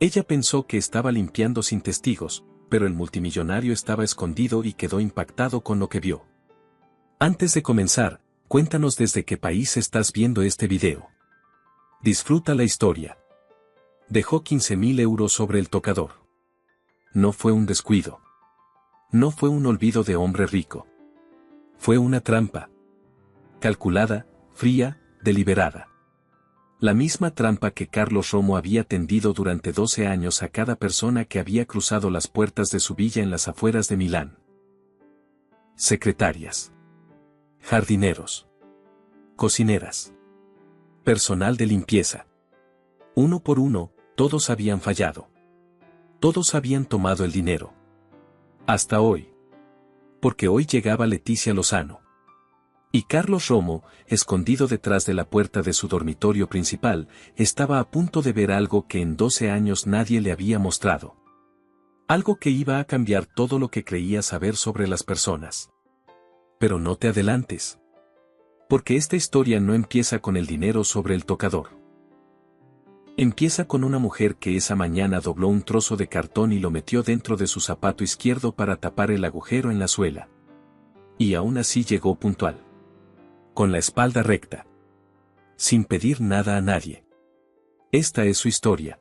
Ella pensó que estaba limpiando sin testigos, pero el multimillonario estaba escondido y quedó impactado con lo que vio. Antes de comenzar, cuéntanos desde qué país estás viendo este video. Disfruta la historia. Dejó 15.000 euros sobre el tocador. No fue un descuido. No fue un olvido de hombre rico. Fue una trampa. Calculada, fría, deliberada. La misma trampa que Carlos Romo había tendido durante 12 años a cada persona que había cruzado las puertas de su villa en las afueras de Milán. Secretarias. Jardineros. Cocineras. Personal de limpieza. Uno por uno, todos habían fallado. Todos habían tomado el dinero. Hasta hoy. Porque hoy llegaba Leticia Lozano. Y Carlos Romo, escondido detrás de la puerta de su dormitorio principal, estaba a punto de ver algo que en 12 años nadie le había mostrado. Algo que iba a cambiar todo lo que creía saber sobre las personas. Pero no te adelantes. Porque esta historia no empieza con el dinero sobre el tocador. Empieza con una mujer que esa mañana dobló un trozo de cartón y lo metió dentro de su zapato izquierdo para tapar el agujero en la suela. Y aún así llegó puntual. Con la espalda recta. Sin pedir nada a nadie. Esta es su historia.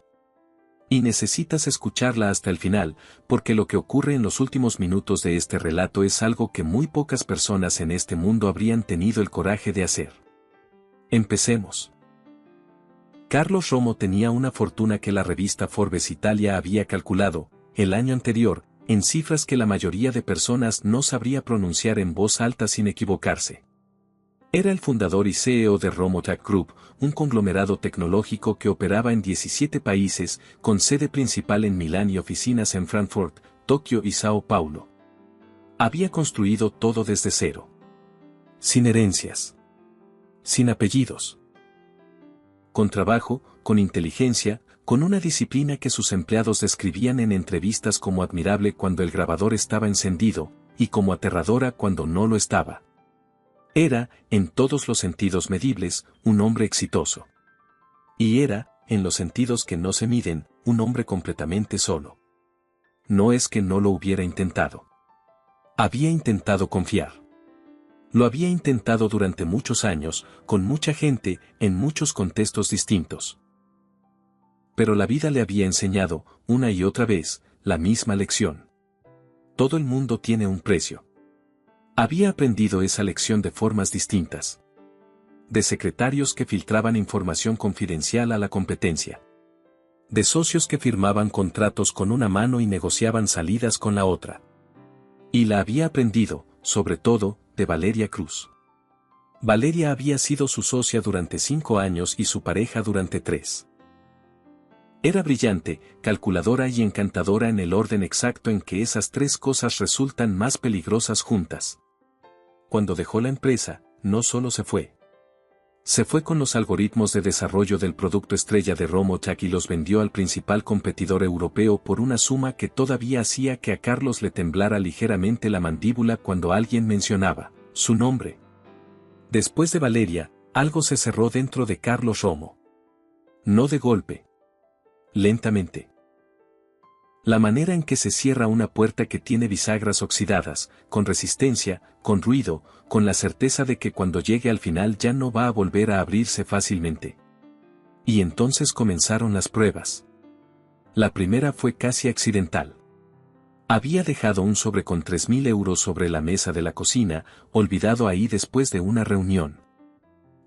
Y necesitas escucharla hasta el final, porque lo que ocurre en los últimos minutos de este relato es algo que muy pocas personas en este mundo habrían tenido el coraje de hacer. Empecemos. Carlos Romo tenía una fortuna que la revista Forbes Italia había calculado, el año anterior, en cifras que la mayoría de personas no sabría pronunciar en voz alta sin equivocarse. Era el fundador y CEO de Romo Tech Group, un conglomerado tecnológico que operaba en 17 países, con sede principal en Milán y oficinas en Frankfurt, Tokio y Sao Paulo. Había construido todo desde cero. Sin herencias. Sin apellidos. Con trabajo, con inteligencia, con una disciplina que sus empleados describían en entrevistas como admirable cuando el grabador estaba encendido, y como aterradora cuando no lo estaba. Era, en todos los sentidos medibles, un hombre exitoso. Y era, en los sentidos que no se miden, un hombre completamente solo. No es que no lo hubiera intentado. Había intentado confiar. Lo había intentado durante muchos años, con mucha gente, en muchos contextos distintos. Pero la vida le había enseñado, una y otra vez, la misma lección. Todo el mundo tiene un precio. Había aprendido esa lección de formas distintas. De secretarios que filtraban información confidencial a la competencia. De socios que firmaban contratos con una mano y negociaban salidas con la otra. Y la había aprendido, sobre todo, de Valeria Cruz. Valeria había sido su socia durante 5 años y su pareja durante 3. Era brillante, calculadora y encantadora en el orden exacto en que esas 3 cosas resultan más peligrosas juntas. Cuando dejó la empresa, no solo se fue. Se fue con los algoritmos de desarrollo del producto estrella de Romo Tech y los vendió al principal competidor europeo por una suma que todavía hacía que a Carlos le temblara ligeramente la mandíbula cuando alguien mencionaba su nombre. Después de Valeria, algo se cerró dentro de Carlos Romo. No de golpe. Lentamente. La manera en que se cierra una puerta que tiene bisagras oxidadas, con resistencia, con ruido, con la certeza de que cuando llegue al final ya no va a volver a abrirse fácilmente. Y entonces comenzaron las pruebas. La primera fue casi accidental. Había dejado un sobre con 3.000 euros sobre la mesa de la cocina, olvidado ahí después de una reunión.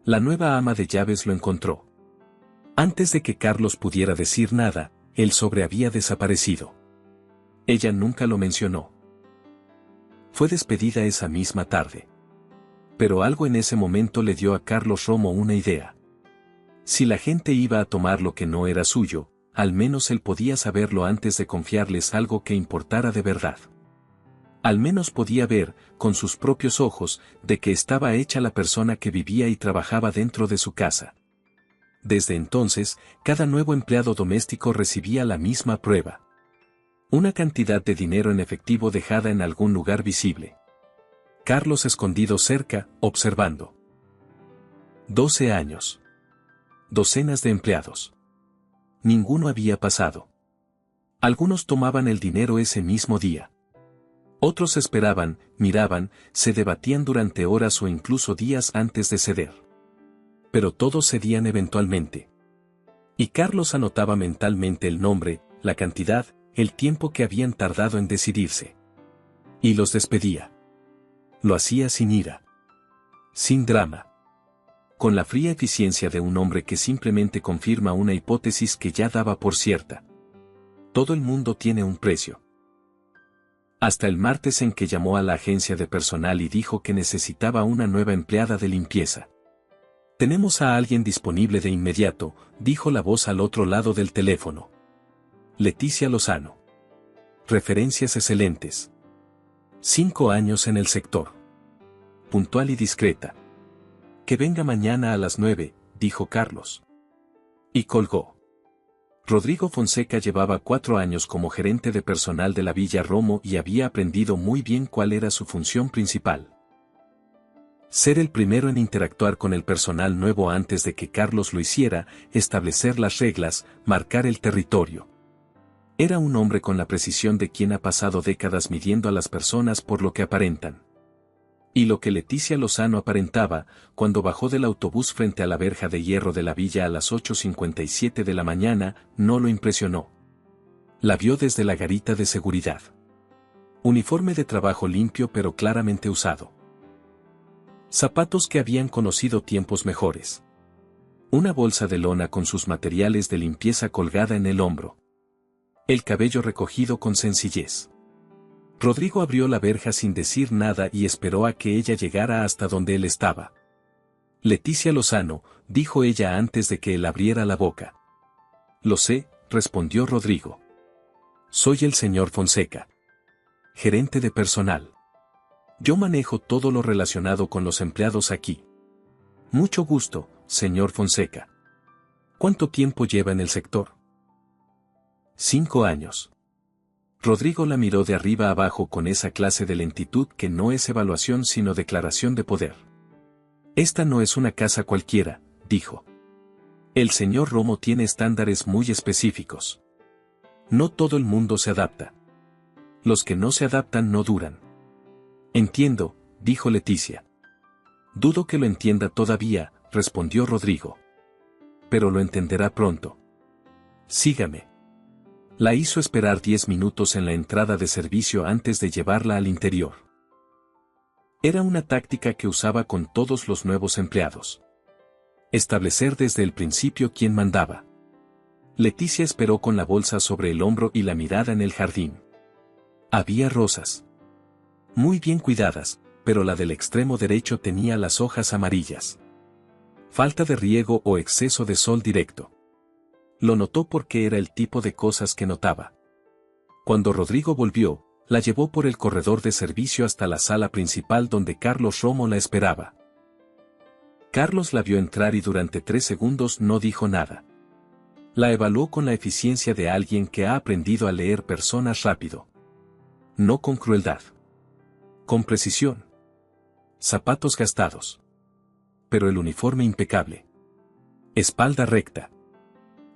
La nueva ama de llaves lo encontró. Antes de que Carlos pudiera decir nada, el sobre había desaparecido. Ella nunca lo mencionó. Fue despedida esa misma tarde. Pero algo en ese momento le dio a Carlos Romo una idea. Si la gente iba a tomar lo que no era suyo, al menos él podía saberlo antes de confiarles algo que importara de verdad. Al menos podía ver, con sus propios ojos, de qué estaba hecha la persona que vivía y trabajaba dentro de su casa. Desde entonces, cada nuevo empleado doméstico recibía la misma prueba. Una cantidad de dinero en efectivo dejada en algún lugar visible. Carlos escondido cerca, observando. 12 años. Docenas de empleados. Ninguno había pasado. Algunos tomaban el dinero ese mismo día. Otros esperaban, miraban, se debatían durante horas o incluso días antes de ceder. Pero todos cedían eventualmente. Y Carlos anotaba mentalmente el nombre, la cantidad, el tiempo que habían tardado en decidirse. Y los despedía. Lo hacía sin ira. Sin drama. Con la fría eficiencia de un hombre que simplemente confirma una hipótesis que ya daba por cierta. Todo el mundo tiene un precio. Hasta el martes en que llamó a la agencia de personal y dijo que necesitaba una nueva empleada de limpieza. «Tenemos a alguien disponible de inmediato», dijo la voz al otro lado del teléfono. Leticia Lozano. Referencias excelentes. 5 años en el sector. Puntual y discreta. «Que venga mañana a las 9», dijo Carlos. Y colgó. Rodrigo Fonseca llevaba 4 años como gerente de personal de la Villa Romo y había aprendido muy bien cuál era su función principal. Ser el primero en interactuar con el personal nuevo antes de que Carlos lo hiciera, establecer las reglas, marcar el territorio. Era un hombre con la precisión de quien ha pasado décadas midiendo a las personas por lo que aparentan. Y lo que Leticia Lozano aparentaba, cuando bajó del autobús frente a la verja de hierro de la villa a las 8:57 de la mañana, no lo impresionó. La vio desde la garita de seguridad. Uniforme de trabajo limpio pero claramente usado. Zapatos que habían conocido tiempos mejores. Una bolsa de lona con sus materiales de limpieza colgada en el hombro. El cabello recogido con sencillez. Rodrigo abrió la verja sin decir nada y esperó a que ella llegara hasta donde él estaba. «Leticia Lozano», dijo ella antes de que él abriera la boca. «Lo sé», respondió Rodrigo. «Soy el señor Fonseca. Gerente de personal. Yo manejo todo lo relacionado con los empleados aquí». «Mucho gusto, señor Fonseca. ¿Cuánto tiempo lleva en el sector?» 5 años. Rodrigo la miró de arriba abajo con esa clase de lentitud que no es evaluación sino declaración de poder. «Esta no es una casa cualquiera», dijo. «El señor Romo tiene estándares muy específicos. No todo el mundo se adapta. Los que no se adaptan no duran». «Entiendo», dijo Leticia. «Dudo que lo entienda todavía», respondió Rodrigo. «Pero lo entenderá pronto. Sígame». La hizo esperar 10 minutos en la entrada de servicio antes de llevarla al interior. Era una táctica que usaba con todos los nuevos empleados. Establecer desde el principio quién mandaba. Leticia esperó con la bolsa sobre el hombro y la mirada en el jardín. Había rosas. Muy bien cuidadas, pero la del extremo derecho tenía las hojas amarillas. Falta de riego o exceso de sol directo. Lo notó porque era el tipo de cosas que notaba. Cuando Rodrigo volvió, la llevó por el corredor de servicio hasta la sala principal donde Carlos Romo la esperaba. Carlos la vio entrar y durante 3 segundos no dijo nada. La evaluó con la eficiencia de alguien que ha aprendido a leer personas rápido. No con crueldad. Con precisión. Zapatos gastados. Pero el uniforme impecable. Espalda recta.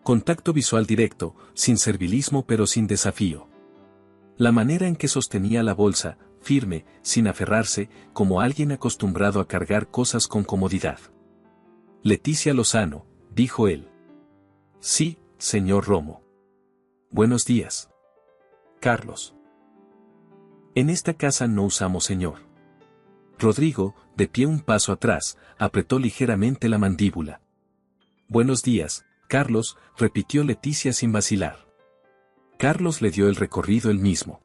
Contacto visual directo, sin servilismo pero sin desafío. La manera en que sostenía la bolsa, firme, sin aferrarse, como alguien acostumbrado a cargar cosas con comodidad. «Leticia Lozano», dijo él. «Sí, señor Romo». «Buenos días. Carlos». «En esta casa no usamos señor». Rodrigo, de pie un paso atrás, apretó ligeramente la mandíbula. «Buenos días, Carlos», repitió Leticia sin vacilar. Carlos le dio el recorrido él mismo.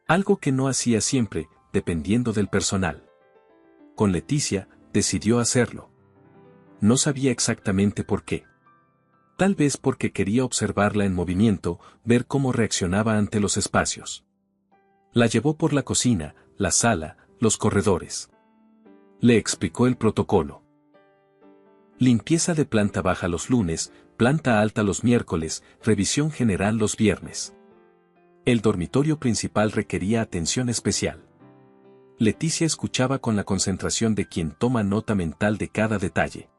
Algo que no hacía siempre, dependiendo del personal. Con Leticia, decidió hacerlo. No sabía exactamente por qué. Tal vez porque quería observarla en movimiento, ver cómo reaccionaba ante los espacios. La llevó por la cocina, la sala, los corredores. Le explicó el protocolo. Limpieza de planta baja los lunes, planta alta los miércoles, revisión general los viernes. El dormitorio principal requería atención especial. Leticia escuchaba con la concentración de quien toma nota mental de cada detalle.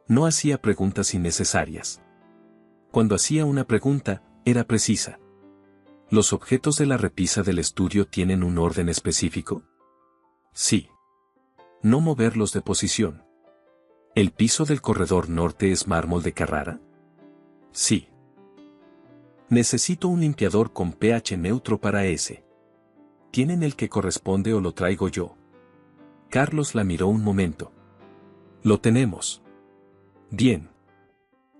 No hacía preguntas innecesarias. Cuando hacía una pregunta, era precisa. ¿Los objetos de la repisa del estudio tienen un orden específico? Sí. No moverlos de posición. ¿El piso del corredor norte es mármol de Carrara? Sí. Necesito un limpiador con pH neutro para ese. ¿Tienen el que corresponde o lo traigo yo? Carlos la miró un momento. Lo tenemos. Bien.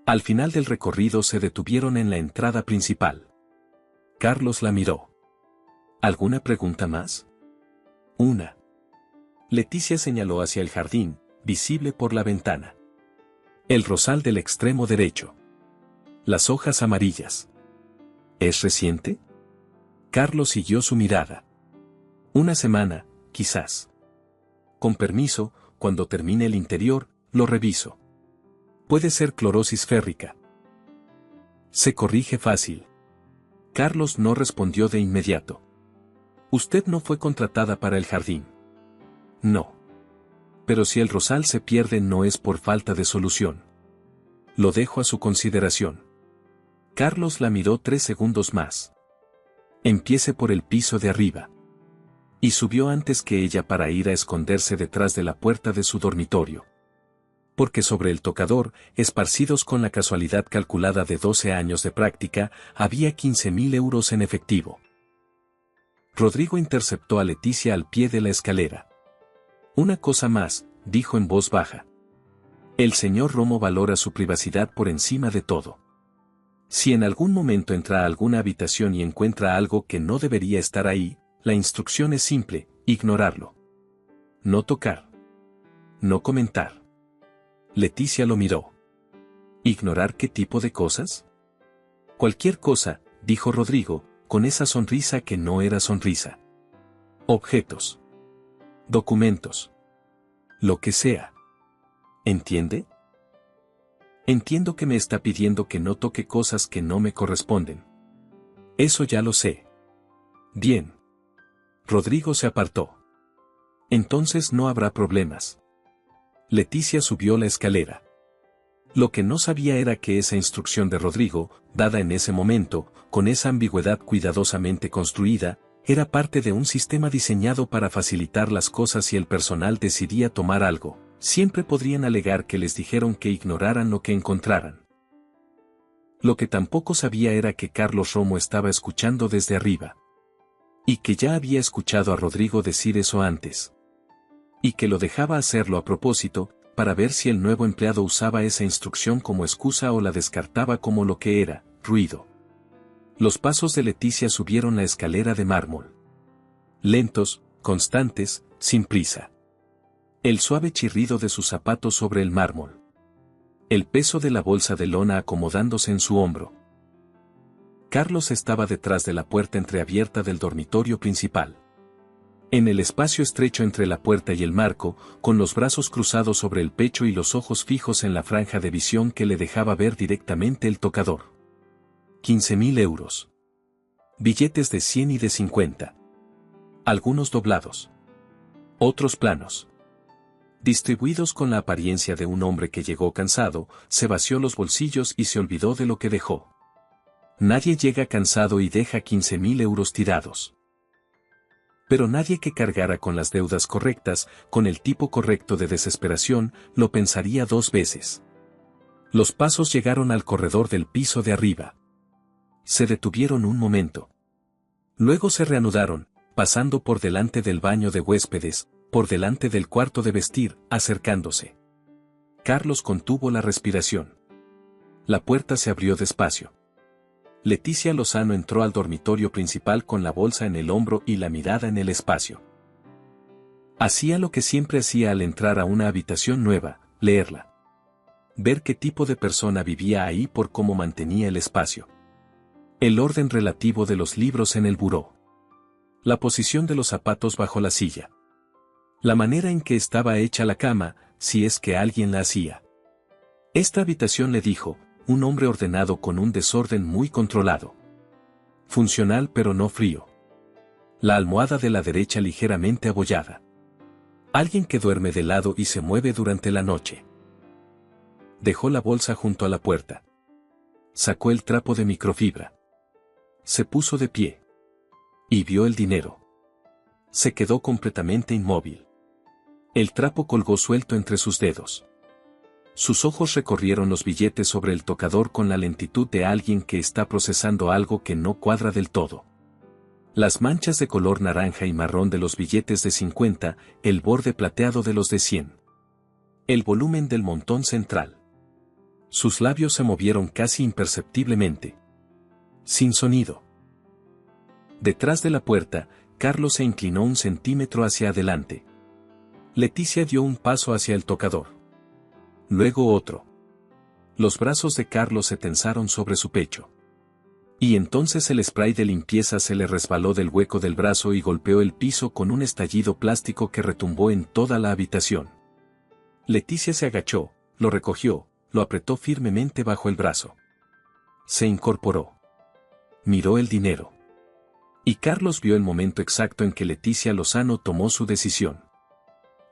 Al final del recorrido se detuvieron en la entrada principal. Carlos la miró. ¿Alguna pregunta más? Una. Leticia señaló hacia el jardín, visible por la ventana. El rosal del extremo derecho. Las hojas amarillas. ¿Es reciente? Carlos siguió su mirada. Una semana, quizás. Con permiso, cuando termine el interior, lo reviso. Puede ser clorosis férrica. Se corrige fácil. Carlos no respondió de inmediato. Usted no fue contratada para el jardín. No. Pero si el rosal se pierde no es por falta de solución. Lo dejo a su consideración. Carlos la miró 3 segundos más. Empiece por el piso de arriba. Y subió antes que ella para ir a esconderse detrás de la puerta de su dormitorio. Porque sobre el tocador, esparcidos con la casualidad calculada de 12 años de práctica, había 15.000 euros en efectivo. Rodrigo interceptó a Leticia al pie de la escalera. Una cosa más, dijo en voz baja. El señor Romo valora su privacidad por encima de todo. Si en algún momento entra a alguna habitación y encuentra algo que no debería estar ahí, la instrucción es simple, ignorarlo. No tocar. No comentar. Leticia lo miró. ¿Ignorar qué tipo de cosas? Cualquier cosa, dijo Rodrigo, con esa sonrisa que no era sonrisa. Objetos. Documentos. Lo que sea. ¿Entiende? Entiendo que me está pidiendo que no toque cosas que no me corresponden. Eso ya lo sé. Bien. Rodrigo se apartó. Entonces no habrá problemas. Leticia subió la escalera. Lo que no sabía era que esa instrucción de Rodrigo, dada en ese momento, con esa ambigüedad cuidadosamente construida, era parte de un sistema diseñado para facilitar las cosas si el personal decidía tomar algo. Siempre podrían alegar que les dijeron que ignoraran lo que encontraran. Lo que tampoco sabía era que Carlos Romo estaba escuchando desde arriba. Y que ya había escuchado a Rodrigo decir eso antes. Y que lo dejaba hacerlo a propósito, para ver si el nuevo empleado usaba esa instrucción como excusa o la descartaba como lo que era, ruido. Los pasos de Leticia subieron la escalera de mármol. Lentos, constantes, sin prisa. El suave chirrido de sus zapatos sobre el mármol. El peso de la bolsa de lona acomodándose en su hombro. Carlos estaba detrás de la puerta entreabierta del dormitorio principal. En el espacio estrecho entre la puerta y el marco, con los brazos cruzados sobre el pecho y los ojos fijos en la franja de visión que le dejaba ver directamente el tocador. 15.000 euros. Billetes de 100 y de 50. Algunos doblados. Otros planos. Distribuidos con la apariencia de un hombre que llegó cansado, se vació los bolsillos y se olvidó de lo que dejó. Nadie llega cansado y deja 15.000 euros tirados. Pero nadie que cargara con las deudas correctas, con el tipo correcto de desesperación, lo pensaría 2 veces. Los pasos llegaron al corredor del piso de arriba. Se detuvieron un momento. Luego se reanudaron, pasando por delante del baño de huéspedes, por delante del cuarto de vestir, acercándose. Carlos contuvo la respiración. La puerta se abrió despacio. Leticia Lozano entró al dormitorio principal con la bolsa en el hombro y la mirada en el espacio. Hacía lo que siempre hacía al entrar a una habitación nueva, leerla. Ver qué tipo de persona vivía ahí por cómo mantenía el espacio. El orden relativo de los libros en el buró. La posición de los zapatos bajo la silla. La manera en que estaba hecha la cama, si es que alguien la hacía. Esta habitación, le dijo, un hombre ordenado con un desorden muy controlado. Funcional pero no frío. La almohada de la derecha ligeramente abollada. Alguien que duerme de lado y se mueve durante la noche. Dejó la bolsa junto a la puerta. Sacó el trapo de microfibra. Se puso de pie. Y vio el dinero. Se quedó completamente inmóvil. El trapo colgó suelto entre sus dedos. Sus ojos recorrieron los billetes sobre el tocador con la lentitud de alguien que está procesando algo que no cuadra del todo. Las manchas de color naranja y marrón de los billetes de 50, el borde plateado de los de 100. El volumen del montón central. Sus labios se movieron casi imperceptiblemente. Sin sonido. Detrás de la puerta, Carlos se inclinó 1 centímetro hacia adelante. Leticia dio un paso hacia el tocador. Luego otro. Los brazos de Carlos se tensaron sobre su pecho. Y entonces el spray de limpieza se le resbaló del hueco del brazo y golpeó el piso con un estallido plástico que retumbó en toda la habitación. Leticia se agachó, lo recogió, lo apretó firmemente bajo el brazo. Se incorporó. Miró el dinero. Y Carlos vio el momento exacto en que Leticia Lozano tomó su decisión.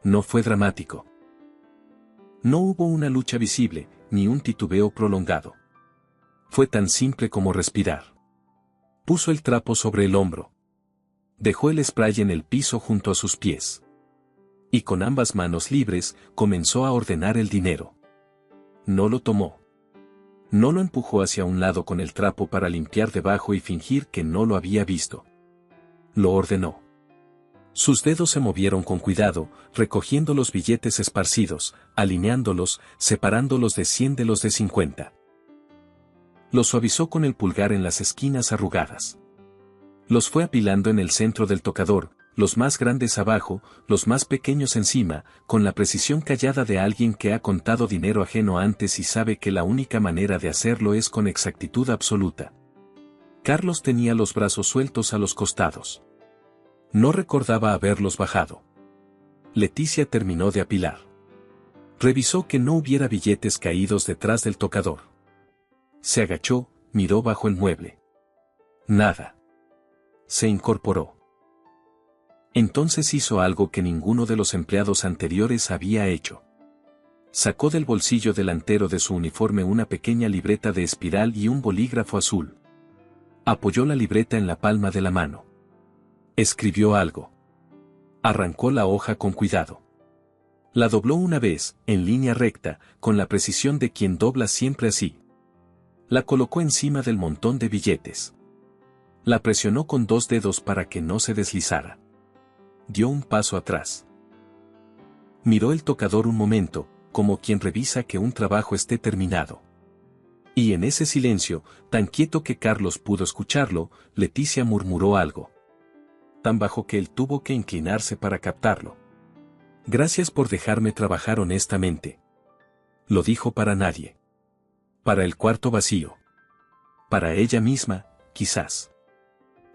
No fue dramático. No hubo una lucha visible, ni un titubeo prolongado. Fue tan simple como respirar. Puso el trapo sobre el hombro. Dejó el spray en el piso junto a sus pies. Y con ambas manos libres, comenzó a ordenar el dinero. No lo tomó. No lo empujó hacia un lado con el trapo para limpiar debajo y fingir que no lo había visto. Lo ordenó. Sus dedos se movieron con cuidado, recogiendo los billetes esparcidos, alineándolos, separando los de 100 de los de 50. Los suavizó con el pulgar en las esquinas arrugadas. Los fue apilando en el centro del tocador, los más grandes abajo, los más pequeños encima, con la precisión callada de alguien que ha contado dinero ajeno antes y sabe que la única manera de hacerlo es con exactitud absoluta. Carlos tenía los brazos sueltos a los costados. No recordaba haberlos bajado. Leticia terminó de apilar. Revisó que no hubiera billetes caídos detrás del tocador. Se agachó, miró bajo el mueble. Nada. Se incorporó. Entonces hizo algo que ninguno de los empleados anteriores había hecho. Sacó del bolsillo delantero de su uniforme una pequeña libreta de espiral y un bolígrafo azul. Apoyó la libreta en la palma de la mano. Escribió algo. Arrancó la hoja con cuidado. La dobló una vez, en línea recta, con la precisión de quien dobla siempre así. La colocó encima del montón de billetes. La presionó con 2 dedos para que no se deslizara. Dio un paso atrás. Miró el tocador un momento, como quien revisa que un trabajo esté terminado. Y en ese silencio, tan quieto que Carlos pudo escucharlo, Leticia murmuró algo. Tan bajo que él tuvo que inclinarse para captarlo. Gracias por dejarme trabajar honestamente. Lo dijo para nadie. Para el cuarto vacío. Para ella misma, quizás.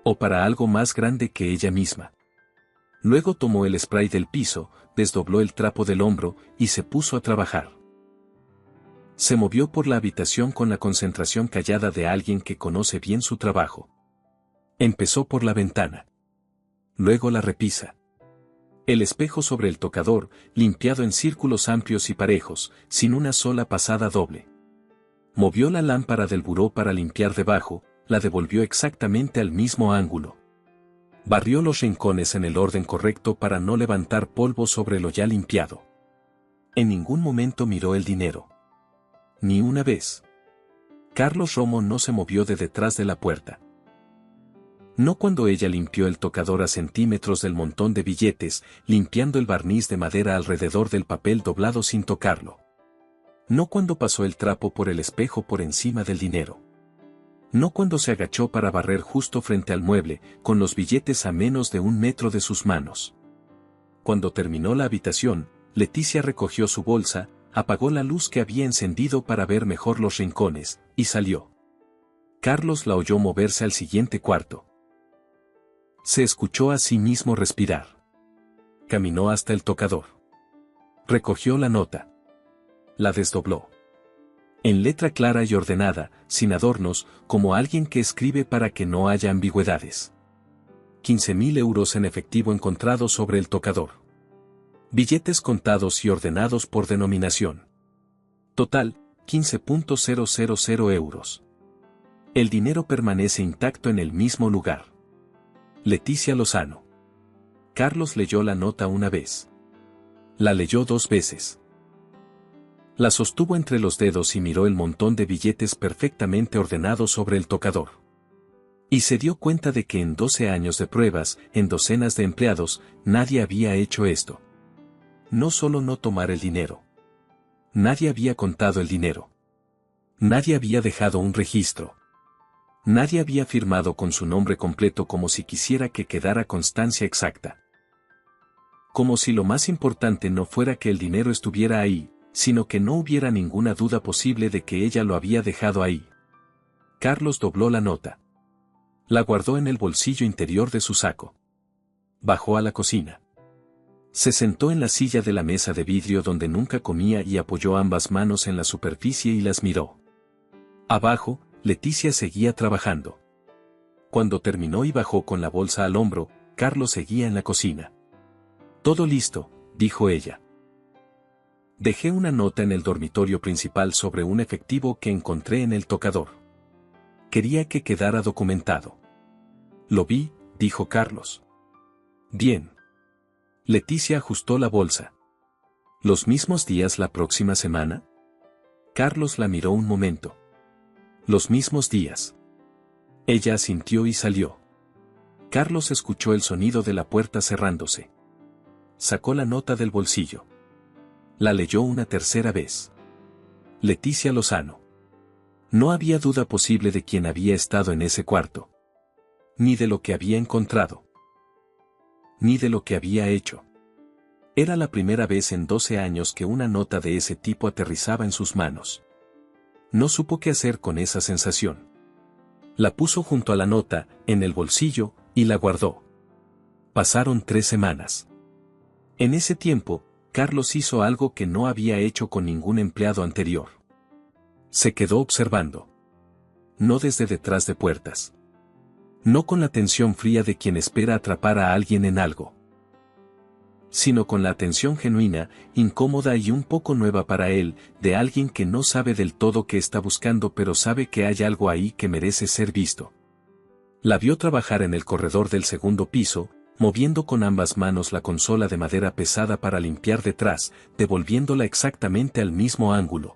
O para algo más grande que ella misma. Luego tomó el spray del piso, desdobló el trapo del hombro y se puso a trabajar. Se movió por la habitación con la concentración callada de alguien que conoce bien su trabajo. Empezó por la ventana. Luego la repisa. El espejo sobre el tocador, limpiado en círculos amplios y parejos, sin una sola pasada doble. Movió la lámpara del buró para limpiar debajo, la devolvió exactamente al mismo ángulo. Barrió los rincones en el orden correcto para no levantar polvo sobre lo ya limpiado. En ningún momento miró el dinero. Ni una vez. Carlos Romo no se movió de detrás de la puerta. No cuando ella limpió el tocador a centímetros del montón de billetes, limpiando el barniz de madera alrededor del papel doblado sin tocarlo. No cuando pasó el trapo por el espejo por encima del dinero. No cuando se agachó para barrer justo frente al mueble, con los billetes a menos de 1 metro de sus manos. Cuando terminó la habitación, Leticia recogió su bolsa, apagó la luz que había encendido para ver mejor los rincones, y salió. Carlos la oyó moverse al siguiente cuarto. Se escuchó a sí mismo respirar. Caminó hasta el tocador. Recogió la nota. La desdobló. En letra clara y ordenada, sin adornos, como alguien que escribe para que no haya ambigüedades. 15.000 euros en efectivo encontrados sobre el tocador. Billetes contados y ordenados por denominación. Total, 15.000 euros. El dinero permanece intacto en el mismo lugar. Leticia Lozano. Carlos leyó la nota una vez. La leyó 2 veces. La sostuvo entre los dedos y miró el montón de billetes perfectamente ordenados sobre el tocador. Y se dio cuenta de que en 12 años de pruebas, en docenas de empleados, nadie había hecho esto. No solo no tomar el dinero. Nadie había contado el dinero. Nadie había dejado un registro. Nadie había firmado con su nombre completo como si quisiera que quedara constancia exacta. Como si lo más importante no fuera que el dinero estuviera ahí, sino que no hubiera ninguna duda posible de que ella lo había dejado ahí. Carlos dobló la nota. La guardó en el bolsillo interior de su saco. Bajó a la cocina. Se sentó en la silla de la mesa de vidrio donde nunca comía y apoyó ambas manos en la superficie y las miró. Abajo, Leticia seguía trabajando. Cuando terminó y bajó con la bolsa al hombro, Carlos seguía en la cocina. «Todo listo», dijo ella. «Dejé una nota en el dormitorio principal sobre un efectivo que encontré en el tocador. Quería que quedara documentado». «Lo vi», dijo Carlos. «Bien». Leticia ajustó la bolsa. «¿Los mismos días la próxima semana?» Carlos la miró un momento. «Los mismos días». Ella asintió y salió. Carlos escuchó el sonido de la puerta cerrándose. Sacó la nota del bolsillo. La leyó una tercera vez. Leticia Lozano. No había duda posible de quién había estado en ese cuarto. Ni de lo que había encontrado. Ni de lo que había hecho. Era la primera vez en 12 años que una nota de ese tipo aterrizaba en sus manos. No supo qué hacer con esa sensación. La puso junto a la nota, en el bolsillo, y la guardó. Pasaron 3 semanas. En ese tiempo, Carlos hizo algo que no había hecho con ningún empleado anterior. Se quedó observando. No desde detrás de puertas. No con la atención fría de quien espera atrapar a alguien en algo. Sino con la atención genuina, incómoda y un poco nueva para él, de alguien que no sabe del todo qué está buscando pero sabe que hay algo ahí que merece ser visto. La vio trabajar en el corredor del segundo piso, moviendo con ambas manos la consola de madera pesada para limpiar detrás, devolviéndola exactamente al mismo ángulo.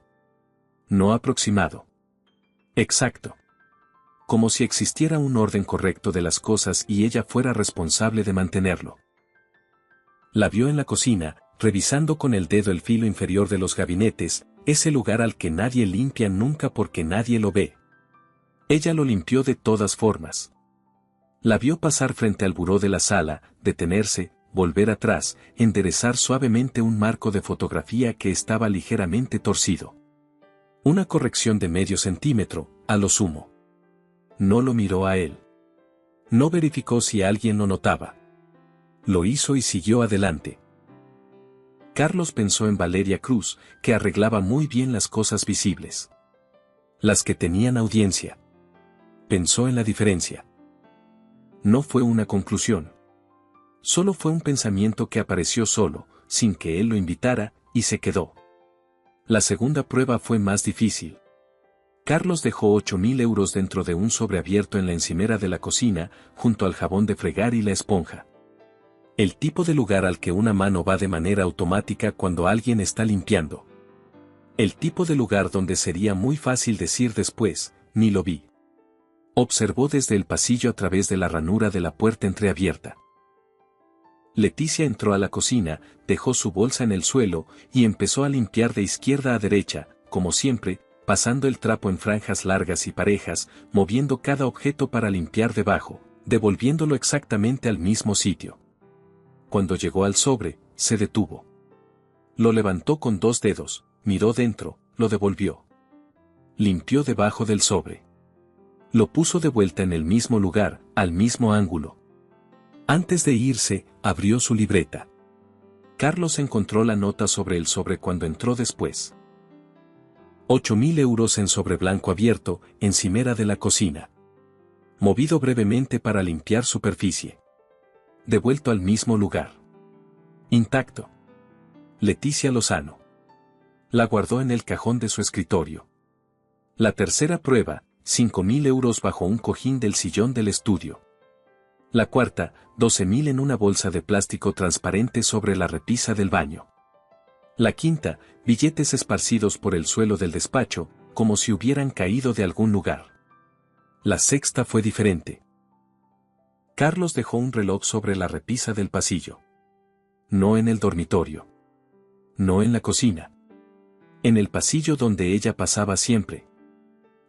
No aproximado. Exacto. Como si existiera un orden correcto de las cosas y ella fuera responsable de mantenerlo. La vio en la cocina, revisando con el dedo el filo inferior de los gabinetes, ese lugar al que nadie limpia nunca porque nadie lo ve. Ella lo limpió de todas formas. La vio pasar frente al buró de la sala, detenerse, volver atrás, enderezar suavemente un marco de fotografía que estaba ligeramente torcido. Una corrección de medio centímetro, a lo sumo. No lo miró a él. No verificó si alguien lo notaba. Lo hizo y siguió adelante. Carlos pensó en Valeria Cruz, que arreglaba muy bien las cosas visibles. Las que tenían audiencia. Pensó en la diferencia. No fue una conclusión. Solo fue un pensamiento que apareció solo, sin que él lo invitara, y se quedó. La segunda prueba fue más difícil. Carlos dejó 8.000 euros dentro de un sobre abierto en la encimera de la cocina, junto al jabón de fregar y la esponja. El tipo de lugar al que una mano va de manera automática cuando alguien está limpiando. El tipo de lugar donde sería muy fácil decir después, ni lo vi. Observó desde el pasillo a través de la ranura de la puerta entreabierta. Leticia entró a la cocina, dejó su bolsa en el suelo, y empezó a limpiar de izquierda a derecha, como siempre, pasando el trapo en franjas largas y parejas, moviendo cada objeto para limpiar debajo, devolviéndolo exactamente al mismo sitio. Cuando llegó al sobre, se detuvo. Lo levantó con 2 dedos, miró dentro, lo devolvió. Limpió debajo del sobre. Lo puso de vuelta en el mismo lugar, al mismo ángulo. Antes de irse, abrió su libreta. Carlos encontró la nota sobre el sobre cuando entró después. 8.000 euros en sobre blanco abierto, encimera de la cocina. Movido brevemente para limpiar superficie. Devuelto al mismo lugar. Intacto. Leticia Lozano. La guardó en el cajón de su escritorio. La tercera prueba, 5.000 euros bajo un cojín del sillón del estudio. La cuarta, 12.000 en una bolsa de plástico transparente sobre la repisa del baño. La quinta, billetes esparcidos por el suelo del despacho, como si hubieran caído de algún lugar. La sexta fue diferente. Carlos dejó un reloj sobre la repisa del pasillo. No en el dormitorio. No en la cocina. En el pasillo donde ella pasaba siempre.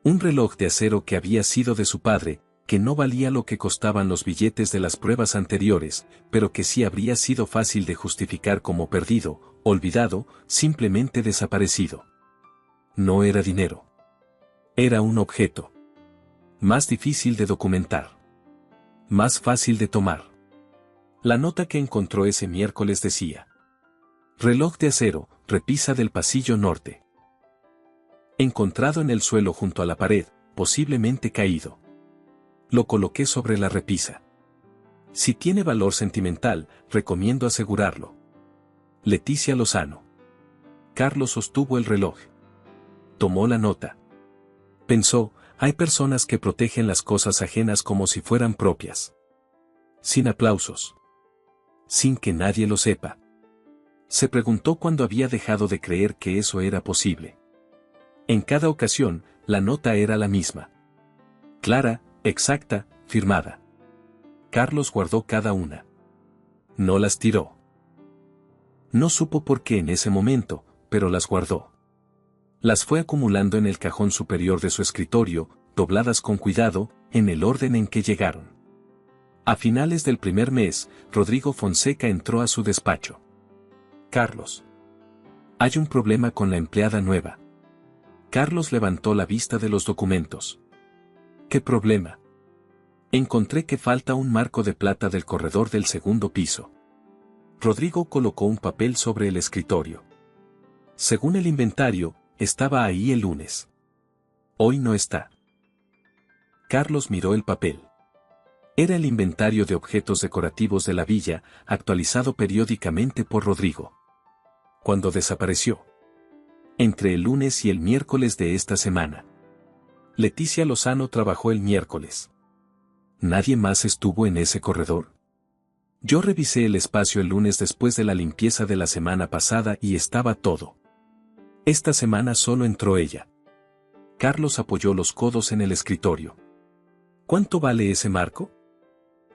Un reloj de acero que había sido de su padre, que no valía lo que costaban los billetes de las pruebas anteriores, pero que sí habría sido fácil de justificar como perdido, olvidado, simplemente desaparecido. No era dinero. Era un objeto. Más difícil de documentar. Más fácil de tomar. La nota que encontró ese miércoles decía: reloj de acero, repisa del pasillo norte. Encontrado en el suelo junto a la pared, posiblemente caído. Lo coloqué sobre la repisa. Si tiene valor sentimental, recomiendo asegurarlo. Leticia Lozano. Carlos sostuvo el reloj. Tomó la nota. Pensó, hay personas que protegen las cosas ajenas como si fueran propias. Sin aplausos. Sin que nadie lo sepa. Se preguntó cuándo había dejado de creer que eso era posible. En cada ocasión, la nota era la misma. Clara, exacta, firmada. Carlos guardó cada una. No las tiró. No supo por qué en ese momento, pero las guardó. Las fue acumulando en el cajón superior de su escritorio, dobladas con cuidado, en el orden en que llegaron. A finales del primer mes, Rodrigo Fonseca entró a su despacho. Carlos. Hay un problema con la empleada nueva. Carlos levantó la vista de los documentos. ¿Qué problema? Encontré que falta un marco de plata del corredor del segundo piso. Rodrigo colocó un papel sobre el escritorio. Según el inventario, estaba ahí el lunes. Hoy no está. Carlos miró el papel. Era el inventario de objetos decorativos de la villa, actualizado periódicamente por Rodrigo. Cuando desapareció. Entre el lunes y el miércoles de esta semana. Leticia Lozano trabajó el miércoles. ¿Nadie más estuvo en ese corredor? Yo revisé el espacio el lunes después de la limpieza de la semana pasada y estaba todo. Esta semana solo entró ella. Carlos apoyó los codos en el escritorio. ¿Cuánto vale ese marco?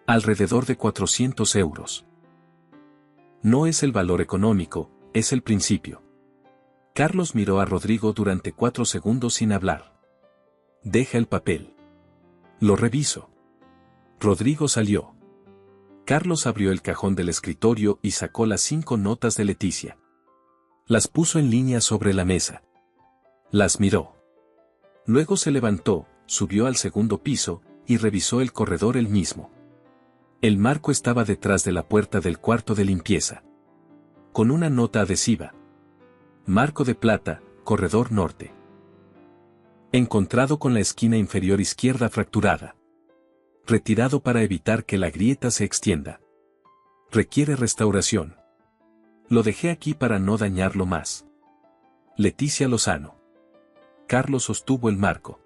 Alrededor de 400 euros. No es el valor económico, es el principio. Carlos miró a Rodrigo durante 4 segundos sin hablar. Deja el papel. Lo reviso. Rodrigo salió. Carlos abrió el cajón del escritorio y sacó las 5 notas de Leticia. Las puso en línea sobre la mesa. Las miró. Luego se levantó, subió al segundo piso, y revisó el corredor él mismo. El marco estaba detrás de la puerta del cuarto de limpieza. Con una nota adhesiva. Marco de plata, corredor norte. Encontrado con la esquina inferior izquierda fracturada. Retirado para evitar que la grieta se extienda. Requiere restauración. Lo dejé aquí para no dañarlo más. Leticia Lozano. Carlos sostuvo el marco.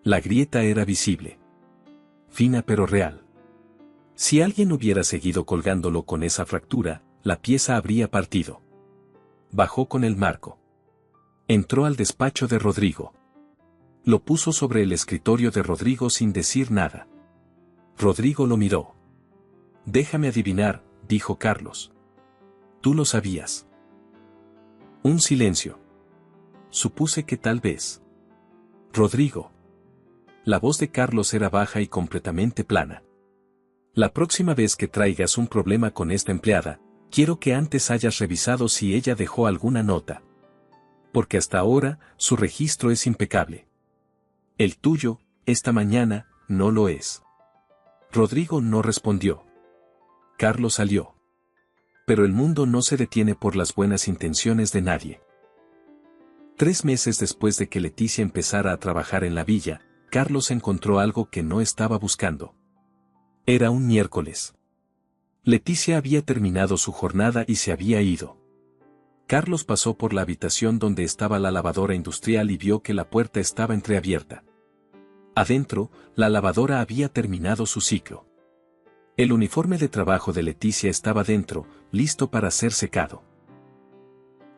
La grieta era visible. Fina pero real. Si alguien hubiera seguido colgándolo con esa fractura, la pieza habría partido. Bajó con el marco. Entró al despacho de Rodrigo. Lo puso sobre el escritorio de Rodrigo sin decir nada. Rodrigo lo miró. Déjame adivinar, dijo Carlos. Tú lo sabías. Un silencio. Supuse que tal vez. Rodrigo. La voz de Carlos era baja y completamente plana. La próxima vez que traigas un problema con esta empleada, quiero que antes hayas revisado si ella dejó alguna nota. Porque hasta ahora, su registro es impecable. El tuyo, esta mañana, no lo es. Rodrigo no respondió. Carlos salió. Pero el mundo no se detiene por las buenas intenciones de nadie. 3 meses después de que Leticia empezara a trabajar en la villa, Carlos encontró algo que no estaba buscando. Era un miércoles. Leticia había terminado su jornada y se había ido. Carlos pasó por la habitación donde estaba la lavadora industrial y vio que la puerta estaba entreabierta. Adentro, la lavadora había terminado su ciclo. El uniforme de trabajo de Leticia estaba dentro, listo para ser secado.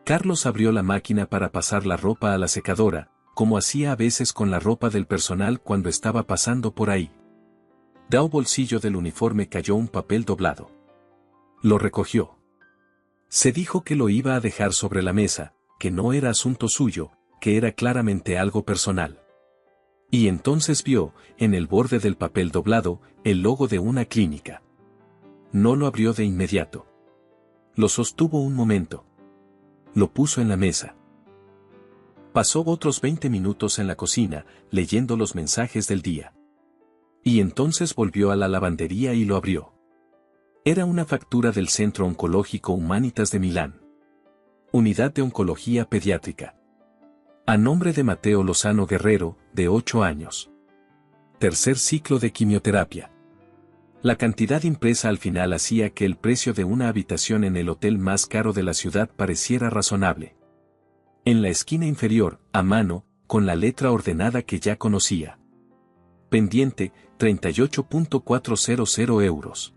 Carlos abrió la máquina para pasar la ropa a la secadora, como hacía a veces con la ropa del personal cuando estaba pasando por ahí. Del bolsillo del uniforme cayó un papel doblado. Lo recogió. Se dijo que lo iba a dejar sobre la mesa, que no era asunto suyo, que era claramente algo personal. Y entonces vio, en el borde del papel doblado, el logo de una clínica. No lo abrió de inmediato. Lo sostuvo un momento. Lo puso en la mesa. Pasó otros 20 minutos en la cocina, leyendo los mensajes del día. Y entonces volvió a la lavandería y lo abrió. Era una factura del Centro Oncológico Humanitas de Milán. Unidad de Oncología Pediátrica. A nombre de Mateo Lozano Guerrero, de 8 años. Tercer ciclo de quimioterapia. La cantidad impresa al final hacía que el precio de una habitación en el hotel más caro de la ciudad pareciera razonable. En la esquina inferior, a mano, con la letra ordenada que ya conocía. Pendiente, 38.400 euros.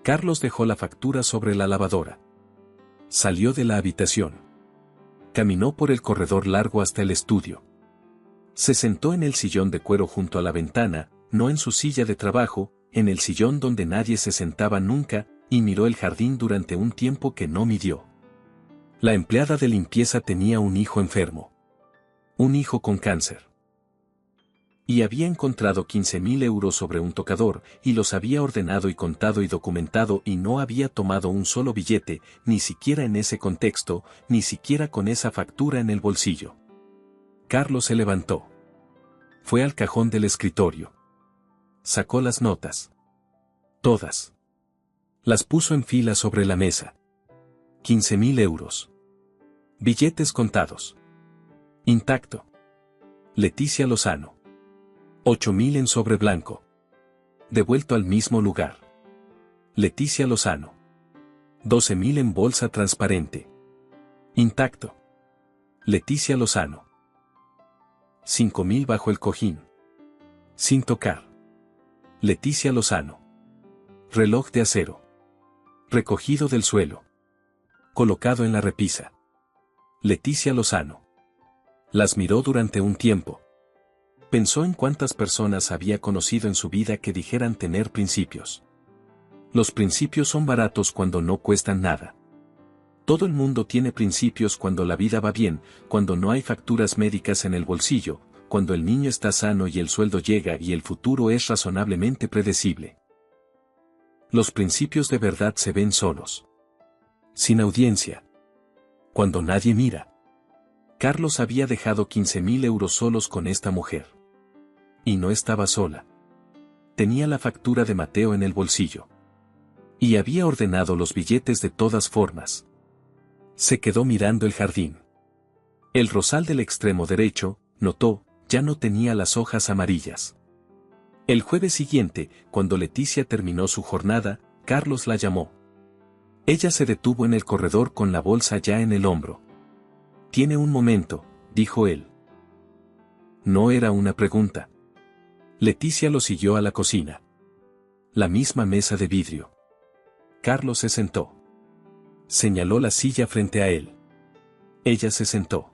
Carlos dejó la factura sobre la lavadora. Salió de la habitación. Caminó por el corredor largo hasta el estudio. Se sentó en el sillón de cuero junto a la ventana, no en su silla de trabajo, en el sillón donde nadie se sentaba nunca, y miró el jardín durante un tiempo que no midió. La empleada de limpieza tenía un hijo enfermo. Un hijo con cáncer. Y había encontrado 15.000 euros sobre un tocador, y los había ordenado y contado y documentado y no había tomado un solo billete, ni siquiera en ese contexto, ni siquiera con esa factura en el bolsillo. Carlos se levantó. Fue al cajón del escritorio. Sacó las notas. Todas. Las puso en fila sobre la mesa. 15.000 euros. Billetes contados. Intacto. Leticia Lozano. 8.000 en sobre blanco. Devuelto al mismo lugar. Leticia Lozano. 12.000 en bolsa transparente. Intacto. Leticia Lozano. 5.000 bajo el cojín. Sin tocar. Leticia Lozano. Reloj de acero. Recogido del suelo. Colocado en la repisa. Leticia Lozano. Las miró durante un tiempo. Pensó en cuántas personas había conocido en su vida que dijeran tener principios. Los principios son baratos cuando no cuestan nada. Todo el mundo tiene principios cuando la vida va bien, cuando no hay facturas médicas en el bolsillo, cuando el niño está sano y el sueldo llega y el futuro es razonablemente predecible. Los principios de verdad se ven solos. Sin audiencia. Cuando nadie mira. Carlos había dejado 15.000 euros solos con esta mujer. Y no estaba sola. Tenía la factura de Mateo en el bolsillo. Y había ordenado los billetes de todas formas. Se quedó mirando el jardín. El rosal del extremo derecho, notó, ya no tenía las hojas amarillas. El jueves siguiente, cuando Leticia terminó su jornada, Carlos la llamó. Ella se detuvo en el corredor con la bolsa ya en el hombro. «Tiene un momento», dijo él. No era una pregunta. Leticia lo siguió a la cocina. La misma mesa de vidrio. Carlos se sentó. Señaló la silla frente a él. Ella se sentó.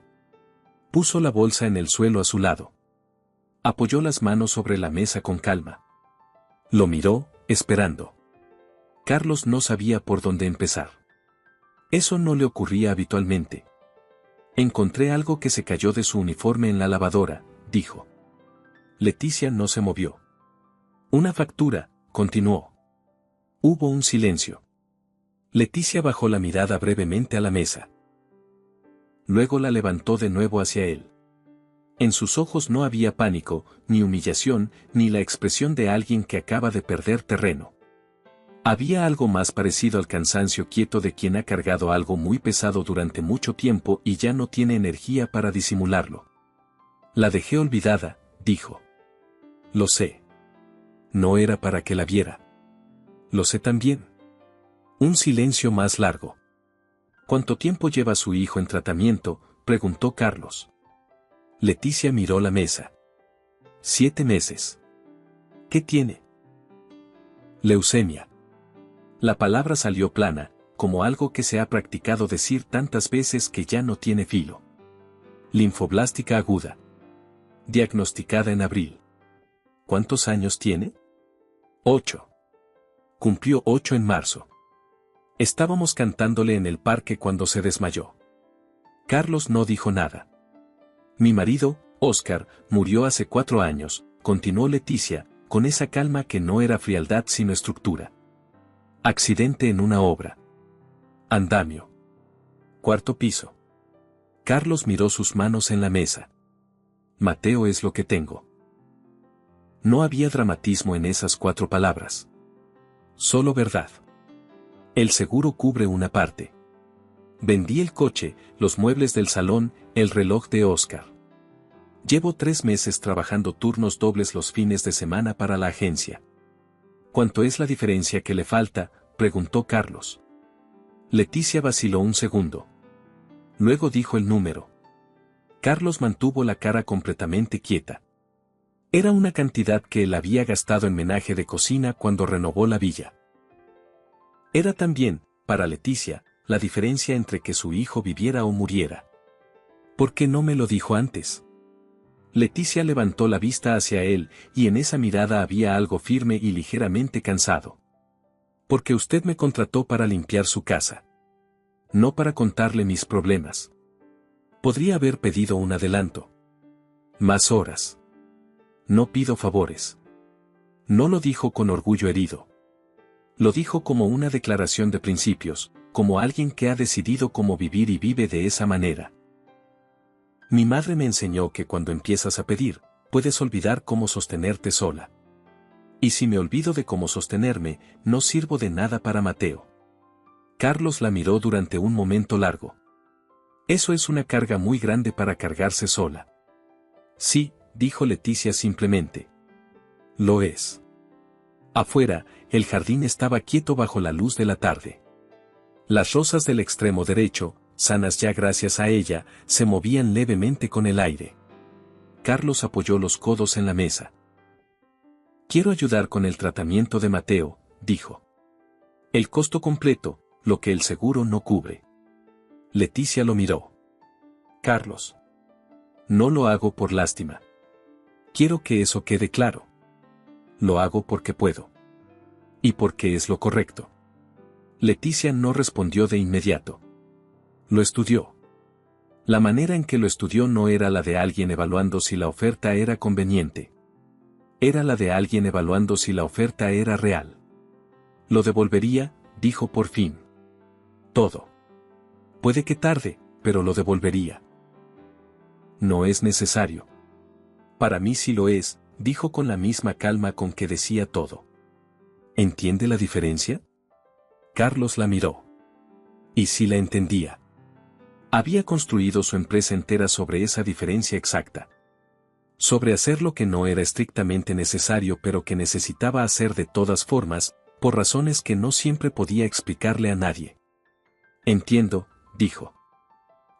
Puso la bolsa en el suelo a su lado. Apoyó las manos sobre la mesa con calma. Lo miró, esperando. Carlos no sabía por dónde empezar. Eso no le ocurría habitualmente. Encontré algo que se cayó de su uniforme en la lavadora, dijo. Leticia no se movió. Una factura, continuó. Hubo un silencio. Leticia bajó la mirada brevemente a la mesa. Luego la levantó de nuevo hacia él. En sus ojos no había pánico, ni humillación, ni la expresión de alguien que acaba de perder terreno. Había algo más parecido al cansancio quieto de quien ha cargado algo muy pesado durante mucho tiempo y ya no tiene energía para disimularlo. La dejé olvidada, dijo. Lo sé. No era para que la viera. Lo sé también. Un silencio más largo. ¿Cuánto tiempo lleva su hijo en tratamiento?, preguntó Carlos. Leticia miró la mesa. 7 meses. ¿Qué tiene? Leucemia. La palabra salió plana, como algo que se ha practicado decir tantas veces que ya no tiene filo. Linfoblástica aguda. Diagnosticada en abril. ¿Cuántos años tiene? 8. Cumplió 8 en marzo. Estábamos cantándole en el parque cuando se desmayó. Carlos no dijo nada. Mi marido, Oscar, murió hace 4 años, continuó Leticia, con esa calma que no era frialdad sino estructura. Accidente en una obra. Andamio. 4º piso. Carlos miró sus manos en la mesa. Mateo es lo que tengo. No había dramatismo en esas 4 palabras. Solo verdad. El seguro cubre una parte. Vendí el coche, los muebles del salón, el reloj de Oscar. Llevo 3 meses trabajando turnos dobles los fines de semana para la agencia. ¿Cuánto es la diferencia que le falta?, preguntó Carlos. Leticia vaciló un segundo. Luego dijo el número. Carlos mantuvo la cara completamente quieta. Era una cantidad que él había gastado en menaje de cocina cuando renovó la villa. Era también, para Leticia, la diferencia entre que su hijo viviera o muriera. ¿Por qué no me lo dijo antes? Leticia levantó la vista hacia él, y en esa mirada había algo firme y ligeramente cansado. Porque usted me contrató para limpiar su casa. No para contarle mis problemas. Podría haber pedido un adelanto. Más horas. No pido favores. No lo dijo con orgullo herido. Lo dijo como una declaración de principios, como alguien que ha decidido cómo vivir y vive de esa manera. Mi madre me enseñó que cuando empiezas a pedir, puedes olvidar cómo sostenerte sola. Y si me olvido de cómo sostenerme, no sirvo de nada para Mateo. Carlos la miró durante un momento largo. Eso es una carga muy grande para cargarse sola. Sí, dijo Leticia simplemente. Lo es. Afuera, el jardín estaba quieto bajo la luz de la tarde. Las rosas del extremo derecho, sanas ya gracias a ella, se movían levemente con el aire. Carlos apoyó los codos en la mesa. Quiero ayudar con el tratamiento de Mateo, dijo. El costo completo, lo que el seguro no cubre. Leticia lo miró. Carlos. No lo hago por lástima. Quiero que eso quede claro. Lo hago porque puedo. Y porque es lo correcto. Leticia no respondió de inmediato. Lo estudió. La manera en que lo estudió no era la de alguien evaluando si la oferta era conveniente. Era la de alguien evaluando si la oferta era real. Lo devolvería, dijo por fin. Todo. Puede que tarde, pero lo devolvería. No es necesario. Para mí sí lo es, dijo con la misma calma con que decía todo. ¿Entiende la diferencia? Carlos la miró. Y sí la entendía. Había construido su empresa entera sobre esa diferencia exacta. Sobre hacer lo que no era estrictamente necesario pero que necesitaba hacer de todas formas, por razones que no siempre podía explicarle a nadie. Entiendo, dijo.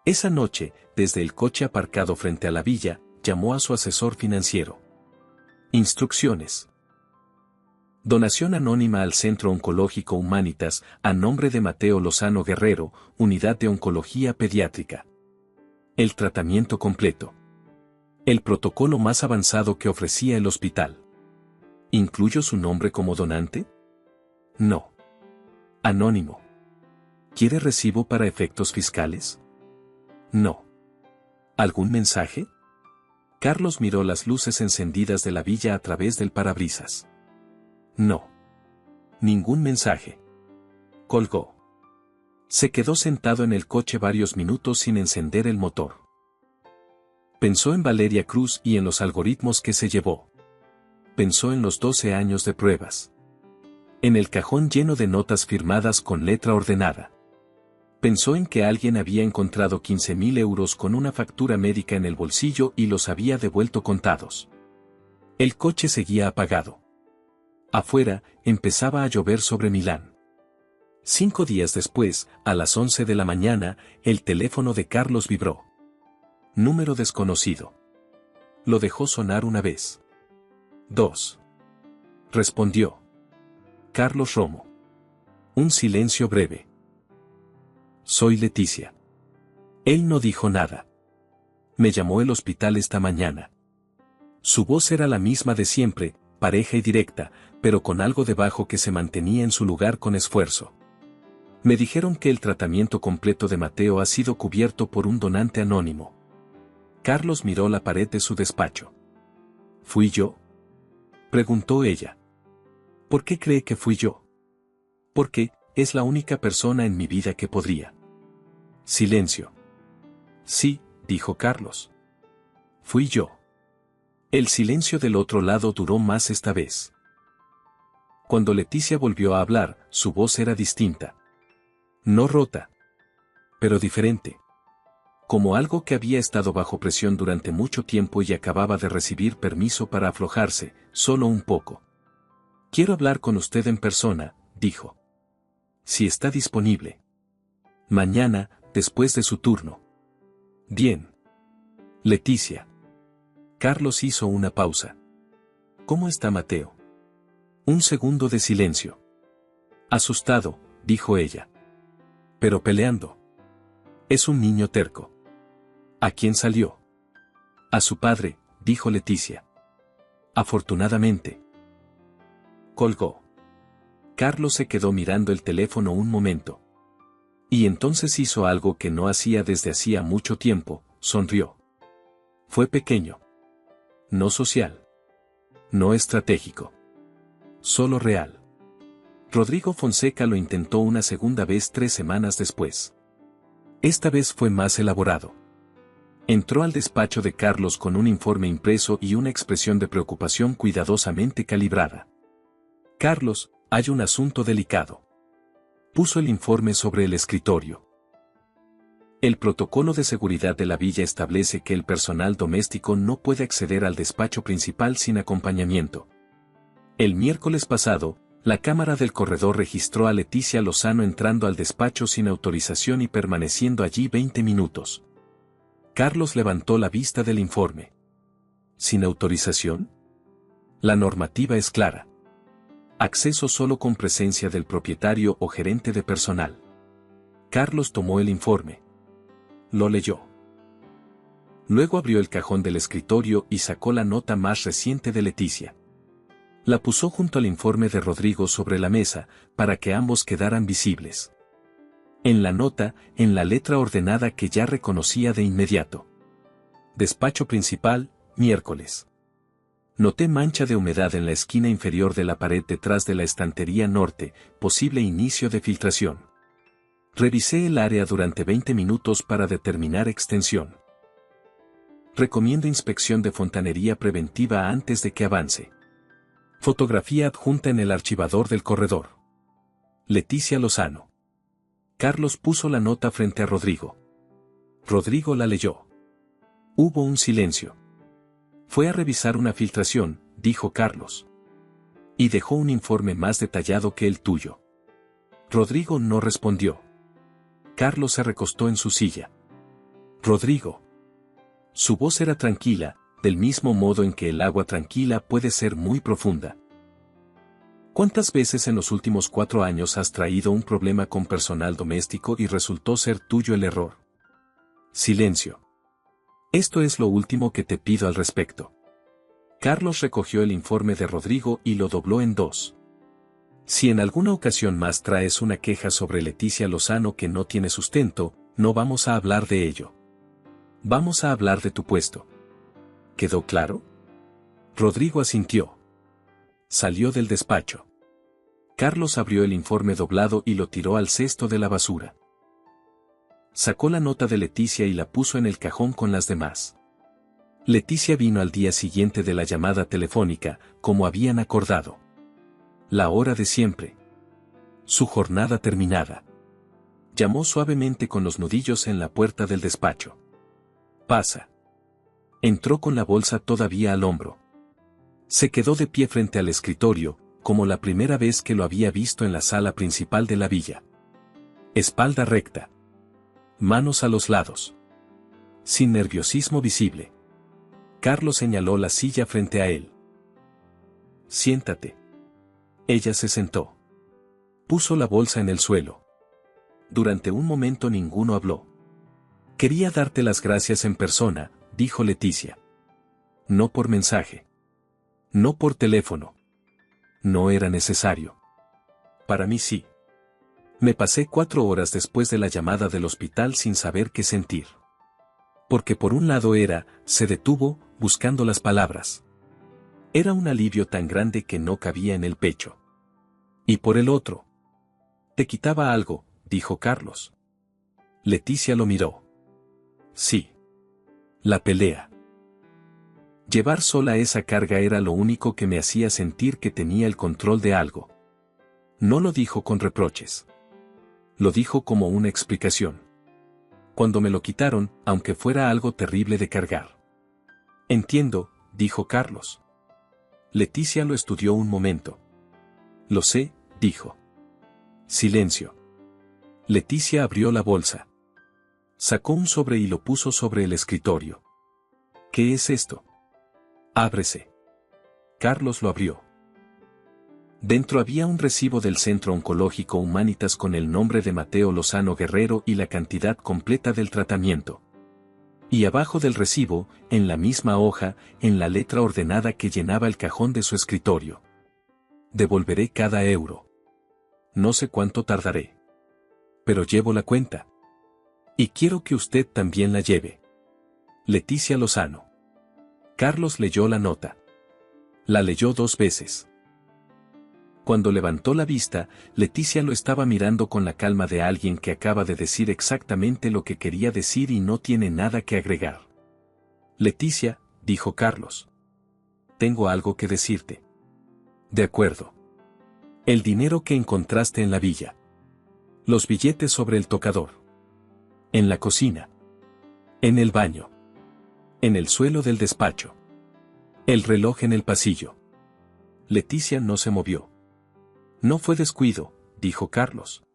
Esa noche, desde el coche aparcado frente a la villa, llamó a su asesor financiero. Instrucciones. Donación anónima al Centro Oncológico Humanitas, a nombre de Mateo Lozano Guerrero, Unidad de Oncología Pediátrica. El tratamiento completo. El protocolo más avanzado que ofrecía el hospital. ¿Incluyo su nombre como donante? No. Anónimo. ¿Quiere recibo para efectos fiscales? No. ¿Algún mensaje? Carlos miró las luces encendidas de la villa a través del parabrisas. No. Ningún mensaje. Colgó. Se quedó sentado en el coche varios minutos sin encender el motor. Pensó en Valeria Cruz y en los algoritmos que se llevó. Pensó en los 12 años de pruebas. En el cajón lleno de notas firmadas con letra ordenada. Pensó en que alguien había encontrado 15.000 euros con una factura médica en el bolsillo y los había devuelto contados. El coche seguía apagado. Afuera, empezaba a llover sobre Milán. 5 días después, a las 11 de la mañana, el teléfono de Carlos vibró. Número desconocido. Lo dejó sonar una vez. 2. Respondió Carlos Romo. Un silencio breve. Soy Leticia. Él no dijo nada. Me llamó el hospital esta mañana. Su voz era la misma de siempre, pareja y directa, pero con algo debajo que se mantenía en su lugar con esfuerzo. Me dijeron que el tratamiento completo de Mateo ha sido cubierto por un donante anónimo. Carlos miró la pared de su despacho. ¿Fui yo?, preguntó ella. ¿Por qué cree que fui yo? Porque es la única persona en mi vida que podría. Silencio. Sí, dijo Carlos. Fui yo. El silencio del otro lado duró más esta vez. Cuando Leticia volvió a hablar, su voz era distinta. No rota, pero diferente. Como algo que había estado bajo presión durante mucho tiempo y acababa de recibir permiso para aflojarse, solo un poco. Quiero hablar con usted en persona, dijo. Si está disponible. Mañana, después de su turno. Bien. Leticia. Carlos hizo una pausa. ¿Cómo está Mateo? Un segundo de silencio. Asustado, dijo ella. Pero peleando. Es un niño terco. ¿A quién salió? A su padre, dijo Leticia. Afortunadamente. Colgó. Carlos se quedó mirando el teléfono un momento. Y entonces hizo algo que no hacía desde hacía mucho tiempo, sonrió. Fue pequeño. No social. No estratégico. Solo real. Rodrigo Fonseca lo intentó una segunda vez 3 semanas después. Esta vez fue más elaborado. Entró al despacho de Carlos con un informe impreso y una expresión de preocupación cuidadosamente calibrada. Carlos, hay un asunto delicado. Puso el informe sobre el escritorio. El protocolo de seguridad de la villa establece que el personal doméstico no puede acceder al despacho principal sin acompañamiento. El miércoles pasado, la cámara del corredor registró a Leticia Lozano entrando al despacho sin autorización y permaneciendo allí 20 minutos. Carlos levantó la vista del informe. ¿Sin autorización? La normativa es clara. Acceso solo con presencia del propietario o gerente de personal. Carlos tomó el informe. Lo leyó. Luego abrió el cajón del escritorio y sacó la nota más reciente de Leticia. La puso junto al informe de Rodrigo sobre la mesa, para que ambos quedaran visibles. En la nota, en la letra ordenada que ya reconocía de inmediato. Despacho principal, miércoles. Noté mancha de humedad en la esquina inferior de la pared detrás de la estantería norte, posible inicio de filtración. Revisé el área durante 20 minutos para determinar extensión. Recomiendo inspección de fontanería preventiva antes de que avance. Fotografía adjunta en el archivador del corredor. Leticia Lozano. Carlos puso la nota frente a Rodrigo. Rodrigo la leyó. Hubo un silencio. Fue a revisar una filtración, dijo Carlos. Y dejó un informe más detallado que el tuyo. Rodrigo no respondió. Carlos se recostó en su silla. Rodrigo. Su voz era tranquila, del mismo modo en que el agua tranquila puede ser muy profunda. ¿Cuántas veces en los últimos 4 años has traído un problema con personal doméstico y resultó ser tuyo el error? Silencio. Esto es lo último que te pido al respecto. Carlos recogió el informe de Rodrigo y lo dobló en 2. Si en alguna ocasión más traes una queja sobre Leticia Lozano que no tiene sustento, no vamos a hablar de ello. Vamos a hablar de tu puesto. ¿Quedó claro? Rodrigo asintió. Salió del despacho. Carlos abrió el informe doblado y lo tiró al cesto de la basura. Sacó la nota de Leticia y la puso en el cajón con las demás. Leticia vino al día siguiente de la llamada telefónica, como habían acordado. La hora de siempre. Su jornada terminada. Llamó suavemente con los nudillos en la puerta del despacho. Pasa. Entró con la bolsa todavía al hombro. Se quedó de pie frente al escritorio, como la primera vez que lo había visto en la sala principal de la villa. Espalda recta. Manos a los lados. Sin nerviosismo visible. Carlos señaló la silla frente a él. Siéntate. Ella se sentó. Puso la bolsa en el suelo. Durante un momento ninguno habló. Quería darte las gracias en persona, dijo Leticia. No por mensaje. No por teléfono. No era necesario. Para mí sí. Me pasé 4 horas después de la llamada del hospital sin saber qué sentir. Porque por un lado se detuvo, buscando las palabras. Era un alivio tan grande que no cabía en el pecho. Y por el otro. Te quitaba algo, dijo Carlos. Leticia lo miró. Sí. La pelea. Llevar sola esa carga era lo único que me hacía sentir que tenía el control de algo. No lo dijo con reproches. Lo dijo como una explicación. Cuando me lo quitaron, aunque fuera algo terrible de cargar. Entiendo, dijo Carlos. Leticia lo estudió un momento. Lo sé, dijo. Silencio. Leticia abrió la bolsa. Sacó un sobre y lo puso sobre el escritorio. ¿Qué es esto? Ábrese. Carlos lo abrió. Dentro había un recibo del Centro Oncológico Humanitas con el nombre de Mateo Lozano Guerrero y la cantidad completa del tratamiento. Y abajo del recibo, en la misma hoja, en la letra ordenada que llenaba el cajón de su escritorio. Devolveré cada euro. No sé cuánto tardaré. Pero llevo la cuenta. Y quiero que usted también la lleve. Leticia Lozano. Carlos leyó la nota. La leyó 2 veces. Cuando levantó la vista, Leticia lo estaba mirando con la calma de alguien que acaba de decir exactamente lo que quería decir y no tiene nada que agregar. Leticia, dijo Carlos. Tengo algo que decirte. De acuerdo. El dinero que encontraste en la villa. Los billetes sobre el tocador. En la cocina. En el baño. En el suelo del despacho. El reloj en el pasillo. Leticia no se movió. No fue descuido, dijo Carlos.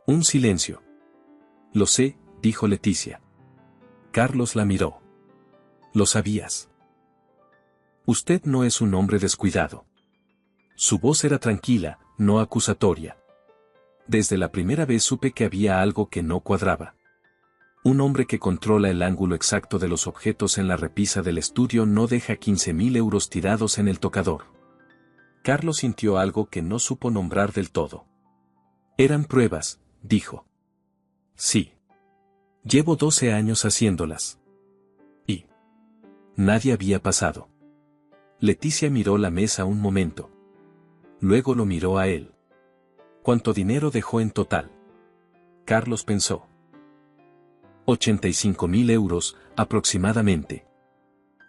Un silencio. Lo sé, dijo Leticia. Carlos la miró. Lo sabías. Usted no es un hombre descuidado. Su voz era tranquila, no acusatoria. Desde la primera vez supe que había algo que no cuadraba. Un hombre que controla el ángulo exacto de los objetos en la repisa del estudio no deja 15.000 euros tirados en el tocador. Carlos sintió algo que no supo nombrar del todo. Eran pruebas, dijo. Sí. Llevo 12 años haciéndolas. Y nadie había pasado. Leticia miró la mesa un momento. Luego lo miró a él. ¿Cuánto dinero dejó en total? Carlos pensó. 85.000 euros, aproximadamente.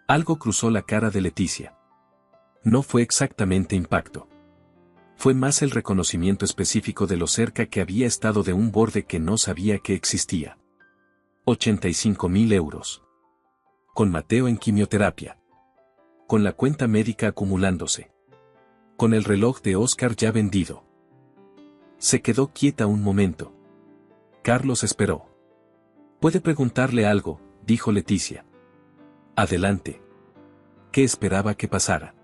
Algo cruzó la cara de Leticia. No fue exactamente impacto. Fue más el reconocimiento específico de lo cerca que había estado de un borde que no sabía que existía. 85.000 euros. Con Mateo en quimioterapia. Con la cuenta médica acumulándose. Con el reloj de Oscar ya vendido. Se quedó quieta un momento. Carlos esperó. Puede preguntarle algo, dijo Leticia. Adelante. ¿Qué esperaba que pasara?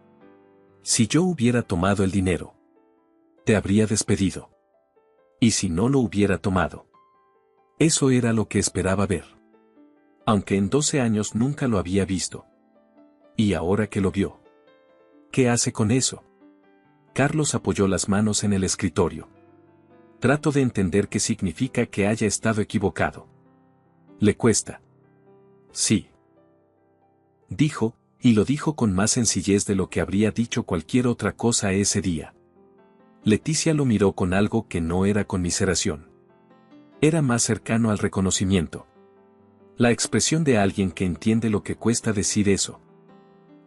Si yo hubiera tomado el dinero, te habría despedido. ¿Y si no lo hubiera tomado? Eso era lo que esperaba ver. Aunque en 12 años nunca lo había visto. Y ahora que lo vio. ¿Qué hace con eso? Carlos apoyó las manos en el escritorio. Trato de entender qué significa que haya estado equivocado. ¿Le cuesta? Sí. Dijo, y lo dijo con más sencillez de lo que habría dicho cualquier otra cosa ese día. Leticia lo miró con algo que no era conmiseración. Era más cercano al reconocimiento. La expresión de alguien que entiende lo que cuesta decir eso.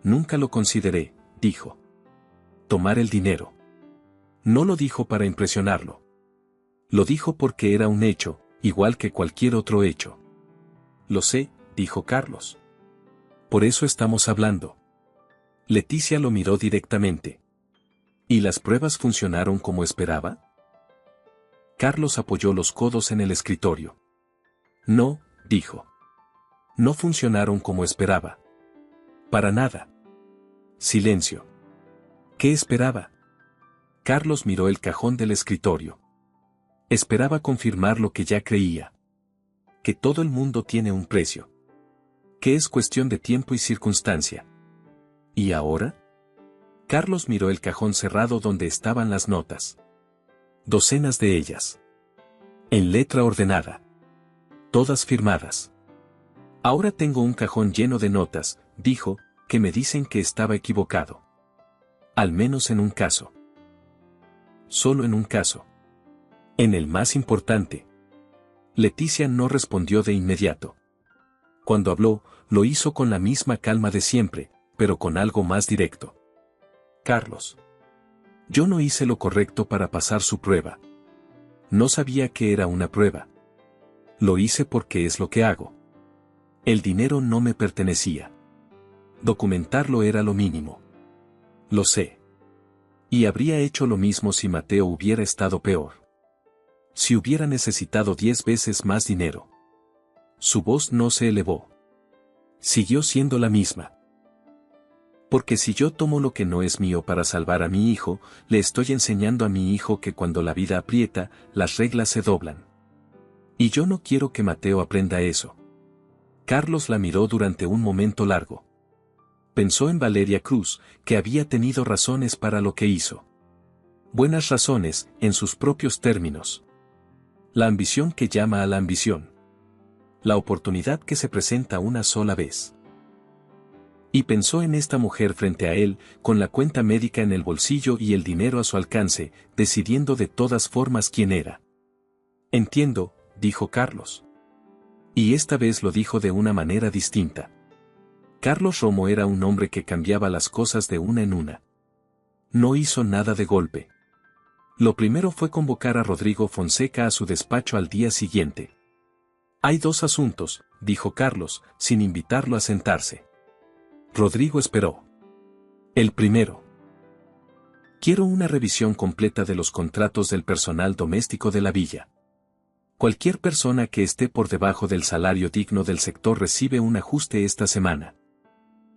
Nunca lo consideré, dijo. Tomar el dinero. No lo dijo para impresionarlo. Lo dijo porque era un hecho, igual que cualquier otro hecho. Lo sé, dijo Carlos. Por eso estamos hablando. Leticia lo miró directamente. ¿Y las pruebas funcionaron como esperaba? Carlos apoyó los codos en el escritorio. No, dijo. No funcionaron como esperaba. Para nada. Silencio. ¿Qué esperaba? Carlos miró el cajón del escritorio. Esperaba confirmar lo que ya creía. Que todo el mundo tiene un precio. Que es cuestión de tiempo y circunstancia. ¿Y ahora? Carlos miró el cajón cerrado donde estaban las notas. Docenas de ellas. En letra ordenada. Todas firmadas. Ahora tengo un cajón lleno de notas, dijo, que me dicen que estaba equivocado. Al menos en un caso. Solo en un caso. En el más importante. Leticia no respondió de inmediato. Cuando habló, lo hizo con la misma calma de siempre, pero con algo más directo. Carlos. Yo no hice lo correcto para pasar su prueba. No sabía que era una prueba. Lo hice porque es lo que hago. El dinero no me pertenecía. Documentarlo era lo mínimo. Lo sé. Y habría hecho lo mismo si Mateo hubiera estado peor. Si hubiera necesitado 10 veces más dinero. Su voz no se elevó. Siguió siendo la misma. Porque si yo tomo lo que no es mío para salvar a mi hijo, le estoy enseñando a mi hijo que cuando la vida aprieta, las reglas se doblan. Y yo no quiero que Mateo aprenda eso. Carlos la miró durante un momento largo. Pensó en Valeria Cruz, que había tenido razones para lo que hizo. Buenas razones, en sus propios términos. La ambición que llama a la ambición. La oportunidad que se presenta una sola vez. Y pensó en esta mujer frente a él, con la cuenta médica en el bolsillo y el dinero a su alcance, decidiendo de todas formas quién era. Entiendo, dijo Carlos. Y esta vez lo dijo de una manera distinta. Carlos Romo era un hombre que cambiaba las cosas de una en una. No hizo nada de golpe. Lo primero fue convocar a Rodrigo Fonseca a su despacho al día siguiente. Hay dos asuntos, dijo Carlos, sin invitarlo a sentarse. Rodrigo esperó. El primero. Quiero una revisión completa de los contratos del personal doméstico de la villa. Cualquier persona que esté por debajo del salario digno del sector recibe un ajuste esta semana.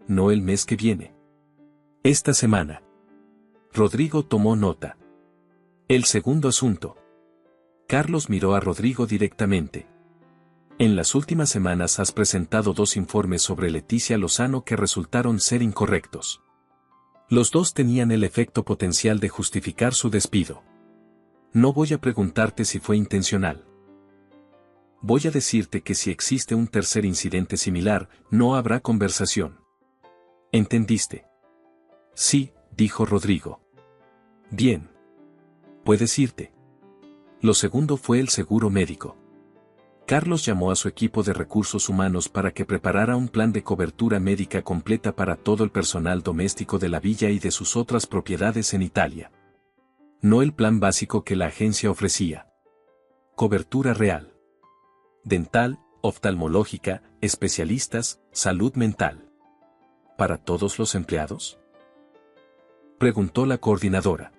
No el mes que viene. Esta semana. Rodrigo tomó nota. El segundo asunto. Carlos miró a Rodrigo directamente. En las últimas semanas has presentado 2 informes sobre Leticia Lozano que resultaron ser incorrectos. Los 2 tenían el efecto potencial de justificar su despido. No voy a preguntarte si fue intencional. Voy a decirte que si existe un tercer incidente similar, no habrá conversación. ¿Entendiste? Sí, dijo Rodrigo. Bien. Puedes irte. Lo segundo fue el seguro médico. Carlos llamó a su equipo de recursos humanos para que preparara un plan de cobertura médica completa para todo el personal doméstico de la villa y de sus otras propiedades en Italia. No el plan básico que la agencia ofrecía. Cobertura real. Dental, oftalmológica, especialistas, salud mental. ¿Para todos los empleados? Preguntó la coordinadora.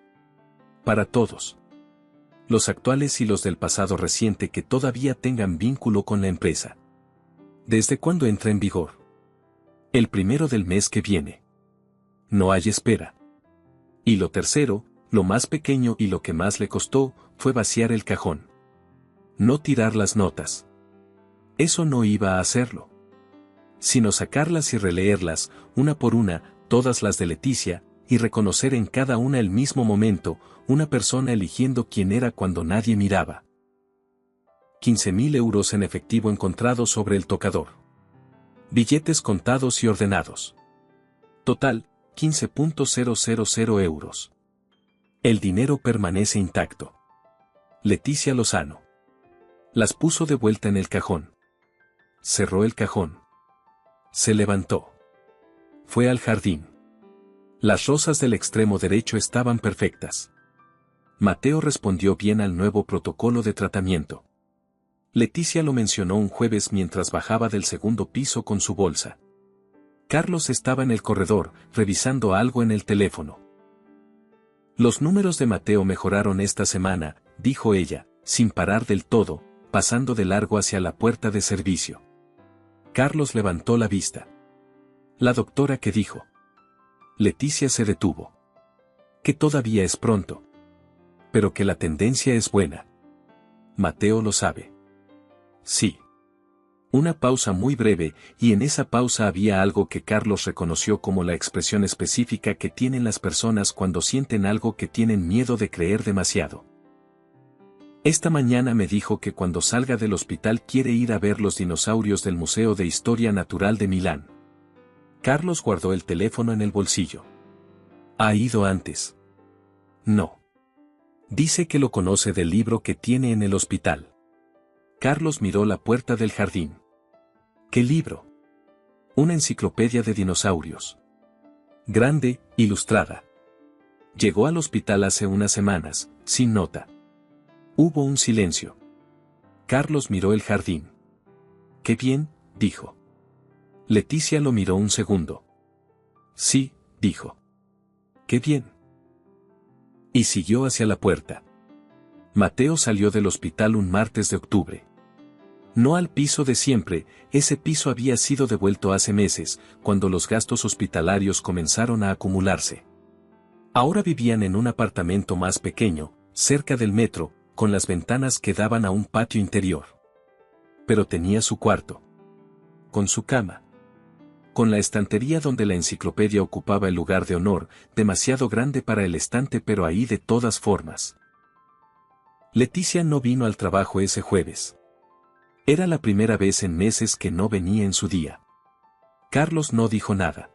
Para todos. Los actuales y los del pasado reciente que todavía tengan vínculo con la empresa. ¿Desde cuándo entra en vigor? El 1 del mes que viene. No hay espera. Y lo tercero, lo más pequeño y lo que más le costó, fue vaciar el cajón. No tirar las notas. Eso no iba a hacerlo. Sino sacarlas y releerlas, una por una, todas las de Leticia, y reconocer en cada una el mismo momento, una persona eligiendo quién era cuando nadie miraba. 15.000 euros en efectivo encontrados sobre el tocador. Billetes contados y ordenados. Total, 15.000 euros. El dinero permanece intacto. Leticia Lozano. Las puso de vuelta en el cajón. Cerró el cajón. Se levantó. Fue al jardín. Las rosas del extremo derecho estaban perfectas. Mateo respondió bien al nuevo protocolo de tratamiento. Leticia lo mencionó un jueves mientras bajaba del segundo piso con su bolsa. Carlos estaba en el corredor, revisando algo en el teléfono. Los números de Mateo mejoraron esta semana, dijo ella, sin parar del todo, pasando de largo hacia la puerta de servicio. Carlos levantó la vista. La doctora, ¿qué dijo? Leticia se detuvo. que todavía es pronto. Pero que la tendencia es buena. Mateo lo sabe. Sí. Una pausa muy breve, y en esa pausa había algo que Carlos reconoció como la expresión específica que tienen las personas cuando sienten algo que tienen miedo de creer demasiado. Esta mañana me dijo que cuando salga del hospital quiere ir a ver los dinosaurios del Museo de Historia Natural de Milán. Carlos guardó el teléfono en el bolsillo. ¿Ha ido antes? No. Dice que lo conoce del libro que tiene en el hospital. Carlos miró la puerta del jardín. ¿Qué libro? Una enciclopedia de dinosaurios. Grande, ilustrada. Llegó al hospital hace unas semanas, sin nota. Hubo un silencio. Carlos miró el jardín. «Qué bien», dijo. Leticia lo miró un segundo. «Sí», dijo. «Qué bien». Y siguió hacia la puerta. Mateo salió del hospital un martes de octubre. No al piso de siempre, ese piso había sido devuelto hace meses, cuando los gastos hospitalarios comenzaron a acumularse. Ahora vivían en un apartamento más pequeño, cerca del metro, con las ventanas que daban a un patio interior. Pero tenía su cuarto. Con su cama. Con la estantería donde la enciclopedia ocupaba el lugar de honor, demasiado grande para el estante pero ahí de todas formas. Leticia no vino al trabajo ese jueves. Era la primera vez en meses que no venía en su día. Carlos no dijo nada.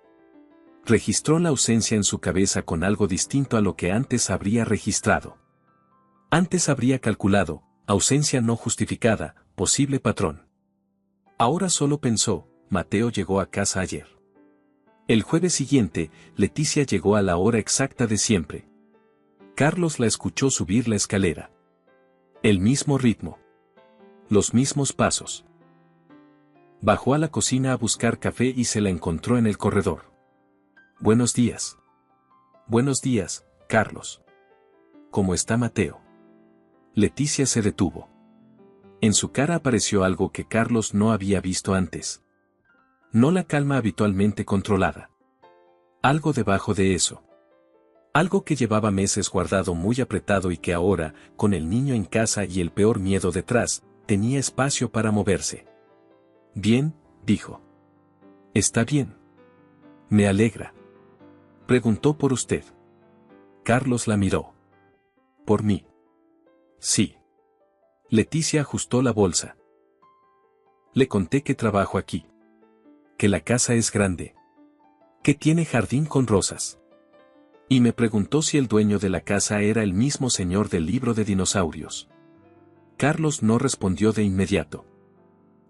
Registró la ausencia en su cabeza con algo distinto a lo que antes habría registrado. Antes habría calculado, ausencia no justificada, posible patrón. Ahora solo pensó, Mateo llegó a casa ayer. El jueves siguiente, Leticia llegó a la hora exacta de siempre. Carlos la escuchó subir la escalera. El mismo ritmo. Los mismos pasos. Bajó a la cocina a buscar café y se la encontró en el corredor. «Buenos días». «Buenos días, Carlos». «¿Cómo está Mateo?» Leticia se detuvo. En su cara apareció algo que Carlos no había visto antes. No la calma habitualmente controlada. Algo debajo de eso. Algo que llevaba meses guardado muy apretado y que ahora, con el niño en casa y el peor miedo detrás, tenía espacio para moverse. «Bien», dijo. «Está bien». «Me alegra». Preguntó por usted. Carlos la miró. «¿Por mí?» «Sí». Leticia ajustó la bolsa. «Le conté que trabajo aquí. Que la casa es grande. Que tiene jardín con rosas. Y me preguntó si el dueño de la casa era el mismo señor del libro de dinosaurios». Carlos no respondió de inmediato.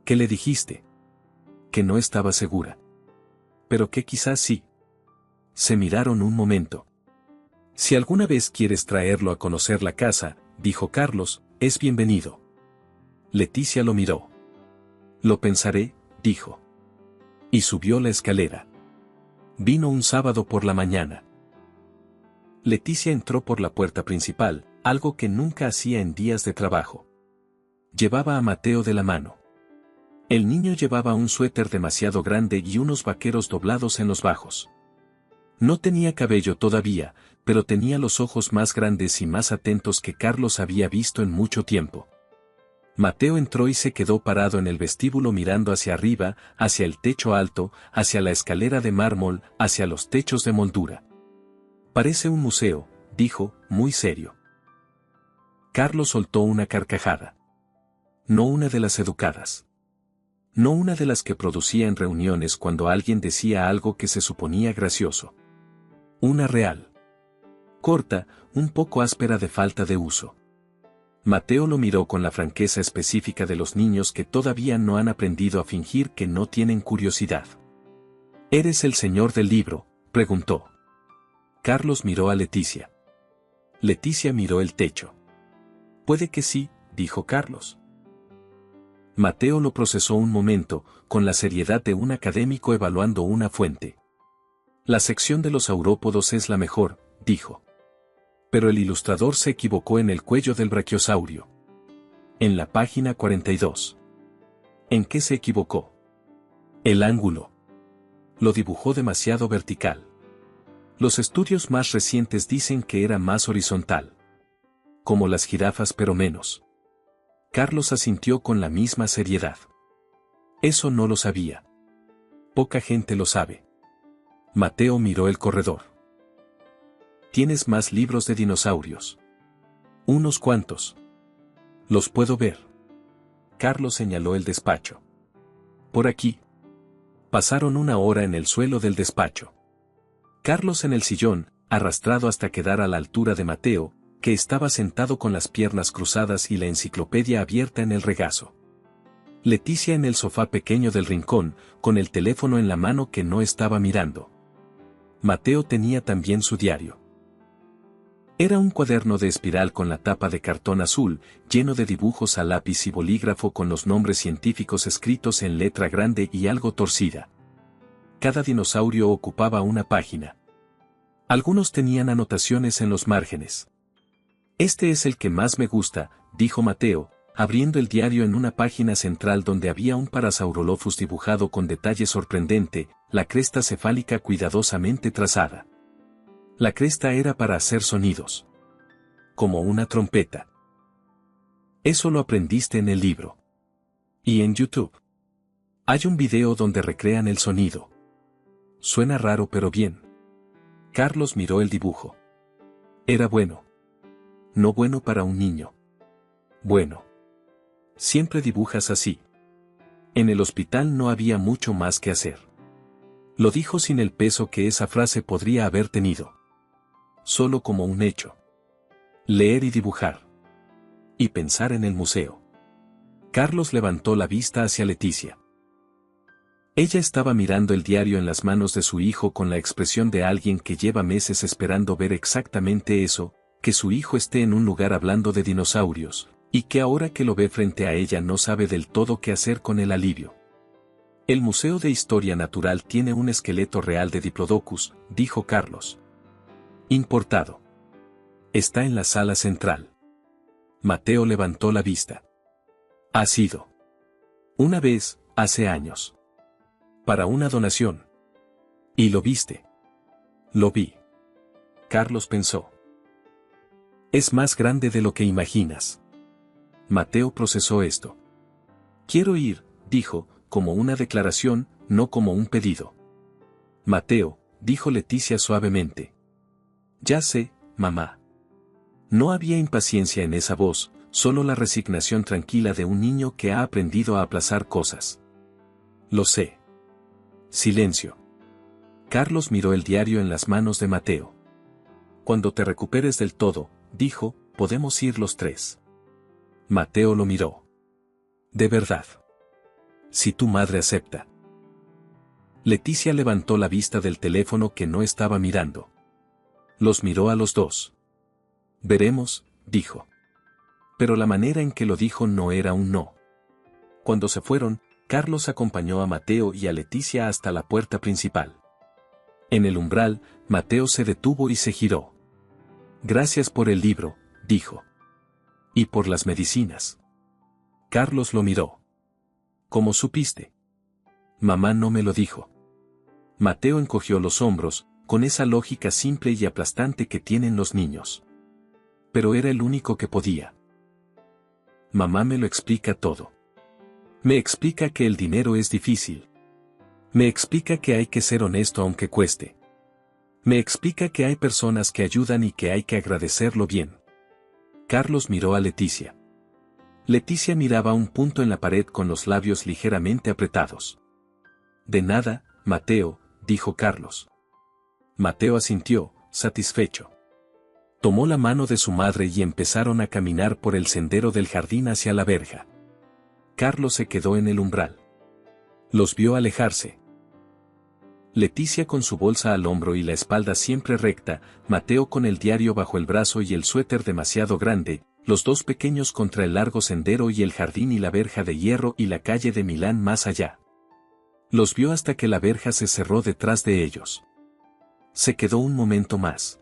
«¿Qué le dijiste?» «Que no estaba segura». «Pero que quizás sí». Se miraron un momento. «Si alguna vez quieres traerlo a conocer la casa», dijo Carlos, «es bienvenido». Leticia lo miró. «Lo pensaré», dijo. Y subió la escalera. Vino un sábado por la mañana. Leticia entró por la puerta principal, algo que nunca hacía en días de trabajo. Llevaba a Mateo de la mano. El niño llevaba un suéter demasiado grande y unos vaqueros doblados en los bajos. No tenía cabello todavía, pero tenía los ojos más grandes y más atentos que Carlos había visto en mucho tiempo. Mateo entró y se quedó parado en el vestíbulo mirando hacia arriba, hacia el techo alto, hacia la escalera de mármol, hacia los techos de moldura. «Parece un museo», dijo, muy serio. Carlos soltó una carcajada. No una de las educadas. No una de las que producía en reuniones cuando alguien decía algo que se suponía gracioso. Una real. Corta, un poco áspera de falta de uso. Mateo lo miró con la franqueza específica de los niños que todavía no han aprendido a fingir que no tienen curiosidad. «¿Eres el señor del libro?», preguntó. Carlos miró a Leticia. Leticia miró el techo. «Puede que sí», dijo Carlos. Mateo lo procesó un momento, con la seriedad de un académico evaluando una fuente. «La sección de los saurópodos es la mejor», dijo. Pero el ilustrador se equivocó en el cuello del brachiosaurio. En la página 42. ¿En qué se equivocó? El ángulo. Lo dibujó demasiado vertical. Los estudios más recientes dicen que era más horizontal. Como las jirafas pero menos. Carlos asintió con la misma seriedad. Eso no lo sabía. Poca gente lo sabe. Mateo miró el corredor. ¿Tienes más libros de dinosaurios? Unos cuantos. ¿Los puedo ver? Carlos señaló el despacho. Por aquí. Pasaron una hora en el suelo del despacho. Carlos en el sillón, arrastrado hasta quedar a la altura de Mateo, que estaba sentado con las piernas cruzadas y la enciclopedia abierta en el regazo. Leticia en el sofá pequeño del rincón, con el teléfono en la mano que no estaba mirando. Mateo tenía también su diario. Era un cuaderno de espiral con la tapa de cartón azul, lleno de dibujos a lápiz y bolígrafo con los nombres científicos escritos en letra grande y algo torcida. Cada dinosaurio ocupaba una página. Algunos tenían anotaciones en los márgenes. Este es el que más me gusta, dijo Mateo, abriendo el diario en una página central donde había un Parasaurolophus dibujado con detalle sorprendente, la cresta cefálica cuidadosamente trazada. La cresta era para hacer sonidos. Como una trompeta. Eso lo aprendiste en el libro. Y en YouTube. Hay un video donde recrean el sonido. Suena raro pero bien. Carlos miró el dibujo. Era bueno. No bueno para un niño. Bueno. Siempre dibujas así. En el hospital no había mucho más que hacer. Lo dijo sin el peso que esa frase podría haber tenido. Solo como un hecho. Leer y dibujar. Y pensar en el museo. Carlos levantó la vista hacia Leticia. Ella estaba mirando el diario en las manos de su hijo con la expresión de alguien que lleva meses esperando ver exactamente eso, que su hijo esté en un lugar hablando de dinosaurios, y que ahora que lo ve frente a ella no sabe del todo qué hacer con el alivio. El Museo de Historia Natural tiene un esqueleto real de Diplodocus, dijo Carlos. Importado. Está en la sala central. Mateo levantó la vista. Ha sido. Una vez, hace años. Para una donación. ¿Y lo viste? Lo vi. Carlos pensó. Es más grande de lo que imaginas. Mateo procesó esto. Quiero ir, dijo, como una declaración, no como un pedido. Mateo, dijo Leticia suavemente. Ya sé, mamá. No había impaciencia en esa voz, solo la resignación tranquila de un niño que ha aprendido a aplazar cosas. Lo sé. Silencio. Carlos miró el diario en las manos de Mateo. Cuando te recuperes del todo, dijo, podemos ir los tres. Mateo lo miró. De verdad. Si tu madre acepta. Leticia levantó la vista del teléfono que no estaba mirando. Los miró a los dos. Veremos, dijo. Pero la manera en que lo dijo no era un no. Cuando se fueron, Carlos acompañó a Mateo y a Leticia hasta la puerta principal. En el umbral, Mateo se detuvo y se giró. Gracias por el libro, dijo. Y por las medicinas. Carlos lo miró. ¿Cómo supiste? Mamá no me lo dijo. Mateo encogió los hombros, con esa lógica simple y aplastante que tienen los niños. Pero era el único que podía. Mamá me lo explica todo. Me explica que el dinero es difícil. Me explica que hay que ser honesto aunque cueste. Me explica que hay personas que ayudan y que hay que agradecerlo bien. Carlos miró a Leticia. Leticia miraba un punto en la pared con los labios ligeramente apretados. De nada, Mateo, dijo Carlos. Mateo asintió, satisfecho. Tomó la mano de su madre y empezaron a caminar por el sendero del jardín hacia la verja. Carlos se quedó en el umbral. Los vio alejarse. Leticia con su bolsa al hombro y la espalda siempre recta, Mateo con el diario bajo el brazo y el suéter demasiado grande, los dos pequeños contra el largo sendero y el jardín y la verja de hierro y la calle de Milán más allá. Los vio hasta que la verja se cerró detrás de ellos. Se quedó un momento más.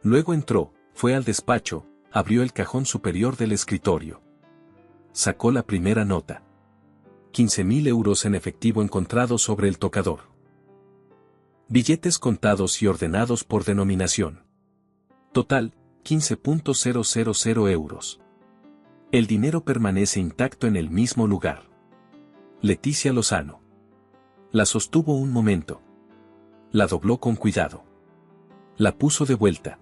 Luego entró, fue al despacho, abrió el cajón superior del escritorio. Sacó la primera nota. 15.000 euros en efectivo encontrado sobre el tocador. Billetes contados y ordenados por denominación. Total, 15.000 euros. El dinero permanece intacto en el mismo lugar. Leticia Lozano. La sostuvo un momento. La dobló con cuidado. La puso de vuelta.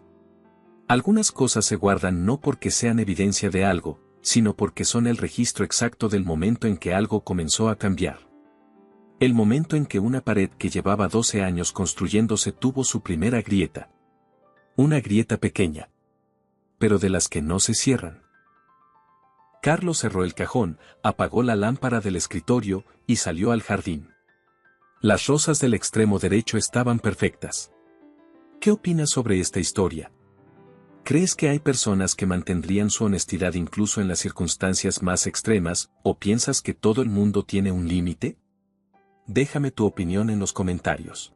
Algunas cosas se guardan no porque sean evidencia de algo, sino porque son el registro exacto del momento en que algo comenzó a cambiar. El momento en que una pared que llevaba 12 años construyéndose tuvo su primera grieta. Una grieta pequeña, pero de las que no se cierran. Carlos cerró el cajón, apagó la lámpara del escritorio y salió al jardín. Las rosas del extremo derecho estaban perfectas. ¿Qué opinas sobre esta historia? ¿Crees que hay personas que mantendrían su honestidad incluso en las circunstancias más extremas, o piensas que todo el mundo tiene un límite? Déjame tu opinión en los comentarios.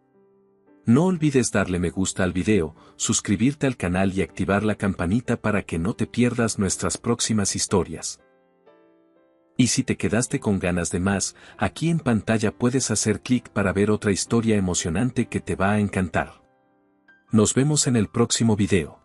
No olvides darle me gusta al video, suscribirte al canal y activar la campanita para que no te pierdas nuestras próximas historias. Y si te quedaste con ganas de más, aquí en pantalla puedes hacer clic para ver otra historia emocionante que te va a encantar. Nos vemos en el próximo video.